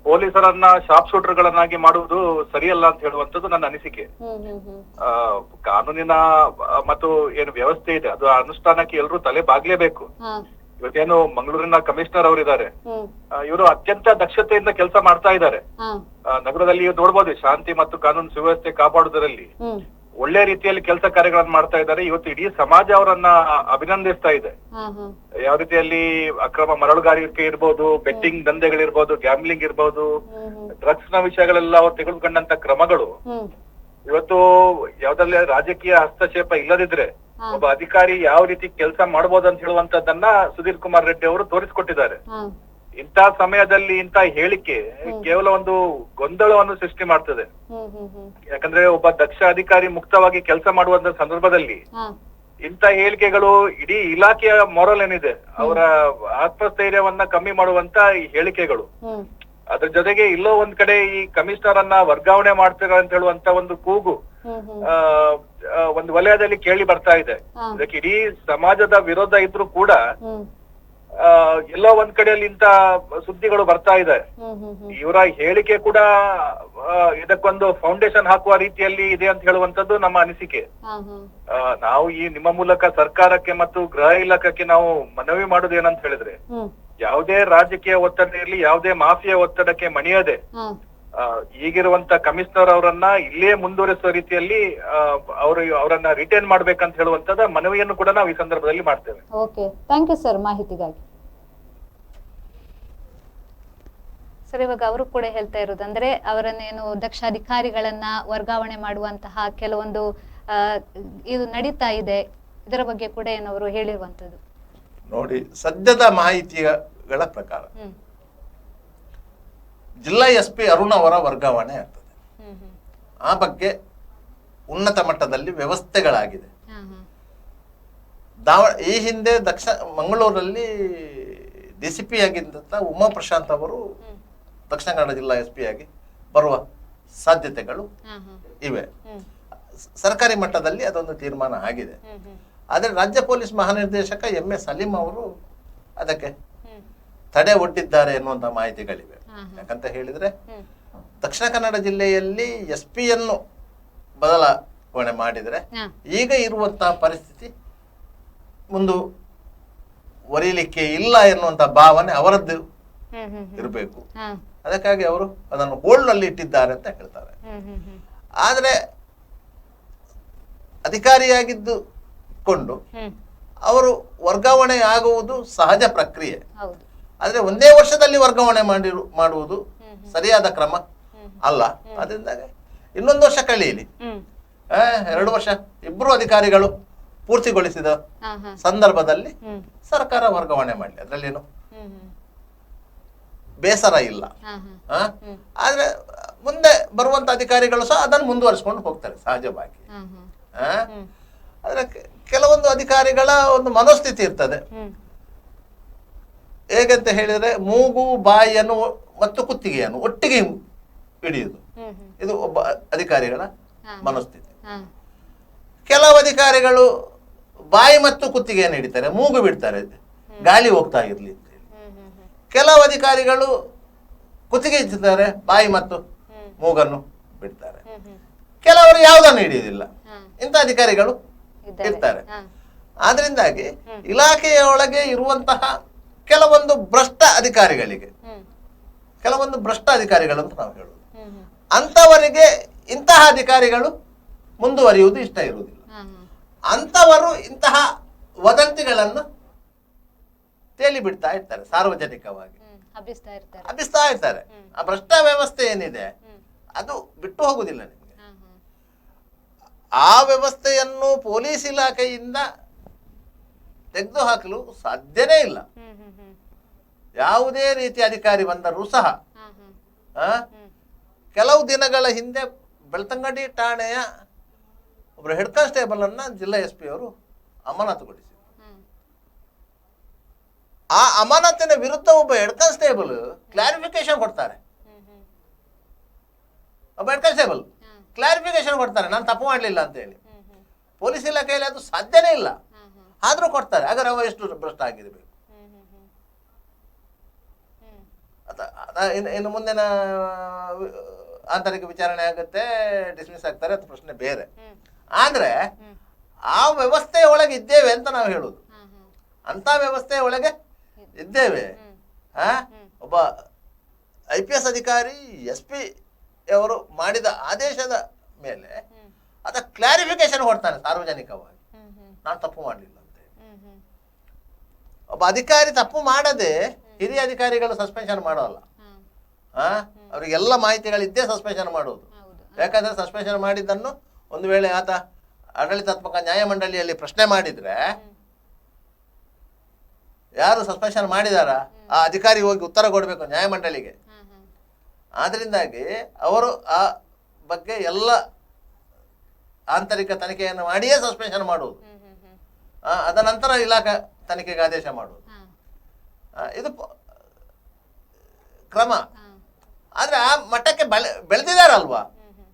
ಪೊಲೀಸರನ್ನ ಶಾರ್ಪ್ ಶೂಟರ್ ಗಳನ್ನಾಗಿ ಮಾಡುವುದು ಸರಿಯಲ್ಲ ಅಂತ ಹೇಳುವಂತದ್ದು ನನ್ನ ಅನಿಸಿಕೆ. ಕಾನೂನಿನ ಮತ್ತು ಏನು ವ್ಯವಸ್ಥೆ ಇದೆ ಅದು ಅನುಷ್ಠಾನಕ್ಕೆ ಎಲ್ಲರೂ ತಲೆ ಬಾಗ್ಲೇಬೇಕು. ಇವತ್ತೇನು ಮಂಗಳೂರಿನ ಕಮಿಷನರ್ ಅವರಿದ್ದಾರೆ, ಹ್ಮ್ ಇವರು ಅತ್ಯಂತ ದಕ್ಷತೆಯಿಂದ ಕೆಲಸ ಮಾಡ್ತಾ ಇದ್ದಾರೆ. ಹಾ ನಗರದಲ್ಲಿ ನೋಡ್ಬೋದು ಶಾಂತಿ ಮತ್ತು ಕಾನೂನು ಸುವ್ಯವಸ್ಥೆ ಕಾಪಾಡುವುದರಲ್ಲಿ ಹ್ಮ್ ಒಳ್ಳೆ ರೀತಿಯಲ್ಲಿ ಕೆಲಸ ಕಾರ್ಯಗಳನ್ನು ಮಾಡ್ತಾ ಇದ್ದಾರೆ. ಇವತ್ತು ಇಡೀ ಸಮಾಜ ಅವರನ್ನ ಅಭಿನಂದಿಸ್ತಾ ಇದೆ. ಹಾ ಹಾ ಯಾವ ರೀತಿಯಲ್ಲಿ ಅಕ್ರಮ ಮರಳುಗಾರಿಕೆ ಇರ್ಬೋದು, ಬೆಟ್ಟಿಂಗ್ ದಂಧೆಗಳಿರ್ಬೋದು, ಗ್ಯಾಮ್ಲಿಂಗ್ ಇರ್ಬೋದು, ಡ್ರಗ್ಸ್ ನ ವಿಷಯಗಳೆಲ್ಲ ಅವ್ರು ತೆಗೆದುಕೊಂಡಂತ ಕ್ರಮಗಳು ಹ್ಮ್ ಇವತ್ತು ಯಾವ್ದ್ರಲ್ಲಿ ರಾಜಕೀಯ ಹಸ್ತಕ್ಷೇಪ ಇಲ್ಲದಿದ್ರೆ ಹಾ. ಒಬ್ಬ ಅಧಿಕಾರಿ ಯಾವ ರೀತಿ ಕೆಲಸ ಮಾಡಬಹುದು ಅಂತ ಹೇಳುವಂತದ್ದನ್ನ ಸುಧೀರ್ ಕುಮಾರ್ ರೆಡ್ಡಿ ಅವರು ತೋರಿಸಿಕೊಟ್ಟಿದ್ದಾರೆ. ಹಾ ಇಂಥ ಸಮಯದಲ್ಲಿ ಇಂಥ ಹೇಳಿಕೆ ಕೇವಲ ಒಂದು ಗೊಂದಲವನ್ನು ಸೃಷ್ಟಿ ಮಾಡ್ತದೆ. ಹ್ಮ್ ಹ್ಮ್ ಹ್ಮ್ ಯಾಕಂದ್ರೆ ಒಬ್ಬ ದಕ್ಷ ಅಧಿಕಾರಿ ಮುಕ್ತವಾಗಿ ಕೆಲಸ ಮಾಡುವಂತ ಸಂದರ್ಭದಲ್ಲಿ ಹಾ ಇಂಥ ಹೇಳಿಕೆಗಳು ಇಡೀ ಇಲಾಖೆಯ ಮೊರಲ್ ಏನಿದೆ ಅವರ ಆತ್ಮಸ್ಥೈರ್ಯವನ್ನ ಕಮ್ಮಿ ಮಾಡುವಂತ ಈ ಹೇಳಿಕೆಗಳು, ಹ್ಮ್ ಅದ್ರ ಜೊತೆಗೆ ಇಲ್ಲೋ ಒಂದ್ ಕಡೆ ಈ ಕಮಿಷನರ್ ಅನ್ನ ವರ್ಗಾವಣೆ ಮಾಡ್ತಾರೆ ಅಂತ ಹೇಳುವಂತ ಒಂದು ಕೂಗು ಹ್ಮ್ ಹ್ಮ್ ಒಂದು ವಲಯದಲ್ಲಿ ಕೇಳಿ ಬರ್ತಾ ಇದೆ. ಹಾ. ಇದಕ್ಕೆ ಇಡೀ ಸಮಾಜದ ವಿರೋಧ ಇದ್ರೂ ಕೂಡ ಹ್ಮ್ ಎಲ್ಲೋ ಒಂದ್ ಕಡೆಯಲ್ಲಿ ಇಂತ ಸುದ್ದಿಗಳು ಬರ್ತಾ ಇದೆ. ಹ್ಮ್ ಹ್ಮ್ ಹ್ಮ್ ಇವರ ಹೇಳಿಕೆ ಕೂಡ ಇದಕ್ಕೊಂದು ಫೌಂಡೇಶನ್ ಹಾಕುವ ರೀತಿಯಲ್ಲಿ ಇದೆ ಅಂತ ಹೇಳುವಂತದ್ದು ನಮ್ಮ ಅನಿಸಿಕೆ. ಹಾ ಹಾ ನಾವು ಈ ನಿಮ್ಮ ಮೂಲಕ ಸರ್ಕಾರಕ್ಕೆ ಮತ್ತು ಗೃಹ ಇಲಾಖೆಗೆ ನಾವು ಮನವಿ ಮಾಡುದು ಏನಂತ ಹೇಳಿದ್ರೆ, ಹ್ಮ್ ಯಾವುದೇ ರಾಜಕೀಯ ಒತ್ತಡ ಇರಲಿ, ಯಾವುದೇ ಮಾಫಿಯಾ ಒತ್ತಡಕ್ಕೆ ಮಣಿಯದೆ ಹಾ ಈಗಿರುವಂತ ಕಮಿಷನರ್ ಅವರನ್ನ ಇಲ್ಲೇ ಮುಂದುವರಿಸುವ ರೀತಿಯಲ್ಲಿ ಅವರನ್ನ ರಿಟೈನ್ ಮಾಡ್ಬೇಕಂತ ಹೇಳುವಂತದ ಮನವಿಯನ್ನು ಕೂಡ ನಾವು ಈ ಸಂದರ್ಭದಲ್ಲಿ ಮಾಡ್ತೇವೆ. ಓಕೆ, ಥ್ಯಾಂಕ್ ಯು ಸರ್ ಮಾಹಿತಿಗಾಗಿ. ಸರ್, ಇವಾಗ ಅವರು ಕೂಡ ಹೇಳ್ತಾ ಇರೋದು ಅಂದ್ರೆ ಅವರನ್ನೇನು ದಕ್ಷ ಅಧಿಕಾರಿಗಳನ್ನ ವರ್ಗಾವಣೆ ಮಾಡುವಂತಹ ಕೆಲವೊಂದು ಇದು ನಡೀತಾ ಇದೆ, ಇದರ ಬಗ್ಗೆ ಕೂಡ ಏನವರು ಹೇಳಿರುವಂತದ್ದು. ನೋಡಿ, ಸದ್ಯದ ಮಾಹಿತಿಗಳ ಪ್ರಕಾರ ಹ್ಮ್ ಜಿಲ್ಲಾ SP ಅರುಣ್ ಅವರ ವರ್ಗಾವಣೆ ಆಗ್ತದೆ. ಹ್ಮ್ ಹ್ಮ್ ಆ ಬಗ್ಗೆ ಉನ್ನತ ಮಟ್ಟದಲ್ಲಿ ವ್ಯವಸ್ಥೆಗಳಾಗಿದೆ. ಹಾ ಹಾ ಈ ಹಿಂದೆ ಮಂಗಳೂರಲ್ಲಿ DCP ಆಗಿದ್ದಂಥ ಉಮಾ ಪ್ರಶಾಂತ್ ಅವರು ದಕ್ಷಿಣ ಕನ್ನಡ ಜಿಲ್ಲಾ SP ಆಗಿ ಬರುವ ಸಾಧ್ಯತೆಗಳು ಹಾ ಹಾ ಇವೆ. ಹ್ಮ್ ಸರ್ಕಾರಿ ಮಟ್ಟದಲ್ಲಿ ಅದೊಂದು ತೀರ್ಮಾನ ಆಗಿದೆ. ಹ್ಮ್ ಹ್ಮ್ ಆದರೆ ರಾಜ್ಯ ಪೊಲೀಸ್ ಮಹಾನಿರ್ದೇಶಕ MS ಸಲೀಂ ಅವರು ಅದಕ್ಕೆ ಹ್ಮ್ ತಡೆ ಒಡ್ಡಿದ್ದಾರೆ ಎನ್ನುವಂಥ ಮಾಹಿತಿಗಳಿವೆ. ಹಾ ಹಾ ಯಾಕಂತ ಹೇಳಿದ್ರೆ ಹ್ಮ್ ದಕ್ಷಿಣ ಕನ್ನಡ ಜಿಲ್ಲೆಯಲ್ಲಿ SP-ಯನ್ನು ಬದಲಾವಣೆ ಮಾಡಿದರೆ ಹಾ ಈಗ ಇರುವಂತಹ ಪರಿಸ್ಥಿತಿ ಮುಂದುವರಿಲಿಕ್ಕೆ ಇಲ್ಲ ಎನ್ನುವಂಥ ಭಾವನೆ ಅವರದ್ದು ಹ್ಮ್ ಹ್ಮ್ ಇರಬೇಕು. ಹಾ ಅದಕ್ಕಾಗಿ ಅವರು ಅದನ್ನು ಹೋಲ್ಡ್ನಲ್ಲಿ ಇಟ್ಟಿದ್ದಾರೆ ಅಂತ ಹೇಳ್ತಾರೆ. ಹ್ಮ್ ಹ್ಮ್ ಹ್ಮ್ ಆದರೆ ಅಧಿಕಾರಿಯಾಗಿದ್ದುಕೊಂಡು ಹ್ಮ್ ಅವರು ವರ್ಗಾವಣೆ ಆಗುವುದು ಸಹಜ ಪ್ರಕ್ರಿಯೆ. ಹೌದು. ಆದರೆ ಒಂದೇ ವರ್ಷದಲ್ಲಿ ವರ್ಗಾವಣೆ ಮಾಡುವುದು ಸರಿಯಾದ ಕ್ರಮ ಅಲ್ಲ. ಅದರಿಂದ ಇನ್ನೊಂದು ವರ್ಷ ಕಳೆಯಲಿ, ಹ್ಮ್ 2 ವರ್ಷ ಇಬ್ಬರು ಅಧಿಕಾರಿಗಳು ಪೂರ್ತಿಗೊಳಿಸಿದ ಹಾ ಹಾ ಸಂದರ್ಭದಲ್ಲಿ ಹ್ಮ್ ಸರ್ಕಾರ ವರ್ಗಾವಣೆ ಮಾಡಲಿ, ಅದರಲ್ಲೇನು ಹ್ಮ್ ಹ್ಮ್ ಬೇಸರ ಇಲ್ಲ. ಹಾ ಹಾ ಆದ್ರೆ ಮುಂದೆ ಬರುವಂತ ಅಧಿಕಾರಿಗಳು ಸಹ ಅದನ್ನು ಮುಂದುವರಿಸಿಕೊಂಡು ಹೋಗ್ತಾರೆ ಸಹಜವಾಗಿ. ಹಾ ಹಾ ಆದ್ರೆ ಕೆಲವೊಂದು ಅಧಿಕಾರಿಗಳ ಒಂದು ಮನೋಸ್ಥಿತಿ ಇರ್ತದೆ. ಹ್ಮ್ ಹೇಗಂತ ಹೇಳಿದ್ರೆ ಮೂಗು ಬಾಯಿಯನ್ನು ಮತ್ತು ಕುತ್ತಿಗೆಯನ್ನು ಒಟ್ಟಿಗೆ ಹಿಡಿಯುವುದು, ಹ್ಮ್ ಹ್ಮ್ ಇದು ಒಬ್ಬ ಅಧಿಕಾರಿಗಳ ಮನೋಸ್ಥಿತಿ. ಹಾ ಕೆಲವು ಅಧಿಕಾರಿಗಳು ಬಾಯಿ ಮತ್ತು ಕುತ್ತಿಗೆಯನ್ನು ಹಿಡಿತಾರೆ, ಮೂಗು ಬಿಡ್ತಾರೆ ಗಾಳಿ ಹೋಗ್ತಾ ಇರ್ಲಿ ಅಂತ ಹೇಳಿ. ಹ್ಮ್ ಹ್ಮ್ ಹ್ಮ್ ಕೆಲವು ಅಧಿಕಾರಿಗಳು ಕುತ್ತಿಗೆ ಇಡ್ತಾರೆ, ಬಾಯಿ ಮತ್ತು ಮೂಗನ್ನು ಬಿಡ್ತಾರೆ. ಹ್ಮ್ ಹ್ಮ್ ಕೆಲವರು ಯಾವುದನ್ನು ಹಿಡಿಯುವುದಿಲ್ಲ. ಹಾ ಇಂಥ ಅಧಿಕಾರಿಗಳು ಇರ್ತಾರೆ. ಹಾ ಆದ್ರಿಂದಾಗಿ ಇಲಾಖೆಯ ಒಳಗೆ ಇರುವಂತಹ ಕೆಲವೊಂದು ಭ್ರಷ್ಟ ಅಧಿಕಾರಿಗಳಿಗೆ, ಹ್ಮ್ ಕೆಲವೊಂದು ಭ್ರಷ್ಟ ಅಧಿಕಾರಿಗಳು ಅಂತ ನಾವು ಹೇಳುವುದು, ಹ್ಮ್ ಹ್ಮ್ ಅಂಥವರಿಗೆ ಇಂತಹ ಅಧಿಕಾರಿಗಳು ಮುಂದುವರಿಯುವುದು ಇಷ್ಟ ಇರುವುದಿಲ್ಲ. ಹಾ ಹಾ ಅಂಥವರು ಇಂತಹ ವದಂತಿಗಳನ್ನು ತೇಲಿ ಬಿಡ್ತಾ ಇರ್ತಾರೆ, ಸಾರ್ವಜನಿಕವಾಗಿ ಹಬ್ಬಿಸ್ತಾ ಇರ್ತಾರೆ. ಆ ಭ್ರಷ್ಟ ವ್ಯವಸ್ಥೆ ಏನಿದೆ ಅದು ಬಿಟ್ಟು ಹೋಗುದಿಲ್ಲ ನಿಮಗೆ. ಆ ವ್ಯವಸ್ಥೆಯನ್ನು ಪೊಲೀಸ್ ಇಲಾಖೆಯಿಂದ ತೆಗೆದು ಹಾಕಲು ಸಾಧ್ಯನೇ ಇಲ್ಲ. ಯಾವುದೇ ರೀತಿಯ ಅಧಿಕಾರಿ ಬಂದರೂ ಸಹ ಕೆಲವು ದಿನಗಳ ಹಿಂದೆ ಬೆಳ್ತಂಗಡಿ ಠಾಣೆಯ ಒಬ್ಬರು ಹೆಡ್ ಕಾನ್ಸ್ಟೇಬಲ್ ಅನ್ನ ಜಿಲ್ಲಾ SP ಅವರು ಅಮಾನತುಗೊಳಿಸಿದರು. ಆ ಅಮಾನತಿನ ವಿರುದ್ಧ ಒಬ್ಬ ಹೆಡ್ ಕಾನ್ಸ್ಟೇಬಲ್ ಕ್ಲಾರಿಫಿಕೇಶನ್ ಕೊಡ್ತಾರೆ. ಒಬ್ಬ ಹೆಡ್ ಕಾನ್ಸ್ಟೇಬಲ್ ಕ್ಲಾರಿಫಿಕೇಶನ್ ಕೊಡ್ತಾರೆ, ನಾನು ತಪ್ಪು ಮಾಡಲಿಲ್ಲ ಅಂತ ಹೇಳಿ. ಪೊಲೀಸ್ ಇಲಾಖೆಯಲ್ಲಿ ಅದು ಸಾಧ್ಯನೇ ಇಲ್ಲ, ಆದ್ರೂ ಕೊಡ್ತಾರೆ. ಹಾಗಾದ್ರೆ ಅವ ಎಷ್ಟು ಭ್ರಷ್ಟ ಆಗಿರಬೇಕು. ಇನ್ನು ಮುಂದಿನ ಆಂತರಿಕ ವಿಚಾರಣೆ ಆಗುತ್ತೆ, ಡಿಸ್ಮಿಸ್ ಆಗ್ತಾರೆ, ಅದು ಪ್ರಶ್ನೆ ಬೇರೆ. ಆದ್ರೆ ಆ ವ್ಯವಸ್ಥೆಯ ಒಳಗೆ ಇದ್ದೇವೆ ಅಂತ ನಾವು ಹೇಳುದು. ಅಂತ ವ್ಯವಸ್ಥೆಯ ಒಳಗೆ ಇದ್ದೇವೆ. ಒಬ್ಬ IPS ಅಧಿಕಾರಿ SP ಅವರು ಮಾಡಿದ ಆದೇಶದ ಮೇಲೆ ಅದ ಕ್ಲಾರಿಫಿಕೇಶನ್ ಕೊಡ್ತಾನೆ ಸಾರ್ವಜನಿಕವಾಗಿ, ನಾನು ತಪ್ಪು ಮಾಡಲಿಲ್ಲ ಅಂತ. ಒಬ್ಬ ಅಧಿಕಾರಿ ತಪ್ಪು ಮಾಡದೆ ಹಿರಿಯ ಅಧಿಕಾರಿಗಳು ಸಸ್ಪೆನ್ಷನ್ ಮಾಡೋಲ್ಲ. ಅವರಿಗೆಲ್ಲ ಮಾಹಿತಿಗಳಿದ್ದೇ ಸಸ್ಪೆನ್ಷನ್ ಮಾಡೋದು. ಯಾಕಂದ್ರೆ ಸಸ್ಪೆನ್ಷನ್ ಮಾಡಿದ್ದನ್ನು ಒಂದು ವೇಳೆ ಆತ ಆಡಳಿತಾತ್ಮಕ ನ್ಯಾಯಮಂಡಳಿಯಲ್ಲಿ ಪ್ರಶ್ನೆ ಮಾಡಿದ್ರೆ ಯಾರು ಸಸ್ಪೆನ್ಷನ್ ಮಾಡಿದಾರ ಆ ಅಧಿಕಾರಿ ಹೋಗಿ ಉತ್ತರ ಕೊಡಬೇಕು ನ್ಯಾಯಮಂಡಳಿಗೆ. ಆದ್ರಿಂದಾಗಿ ಅವರು ಆ ಬಗ್ಗೆ ಎಲ್ಲ ಆಂತರಿಕ ತನಿಖೆಯನ್ನು ಮಾಡಿಯೇ ಸಸ್ಪೆನ್ಷನ್ ಮಾಡುವುದು. ಅದ ನಂತರ ಇಲಾಖೆ ತನಿಖೆಗೆ ಆದೇಶ ಮಾಡುವುದು. ಇದು ಕ್ರಮ. ಆದ್ರೆ ಆ ಮಟ್ಟಕ್ಕೆ ಬೆಳೆದಿದ್ದಾರಲ್ವಾ,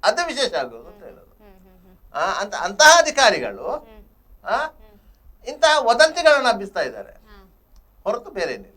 ಅದು ವಿಶೇಷ ಆಗುವುದು ಅಂತ ಹೇಳೋದು. ಅಂತಹ ಅಧಿಕಾರಿಗಳು ಇಂತಹ ವದಂತಿಗಳನ್ನು ಹಬ್ಬಿಸ್ತಾ ಇದ್ದಾರೆ ಹೊರತು ಬೇರೆ ಏನಿಲ್ಲ.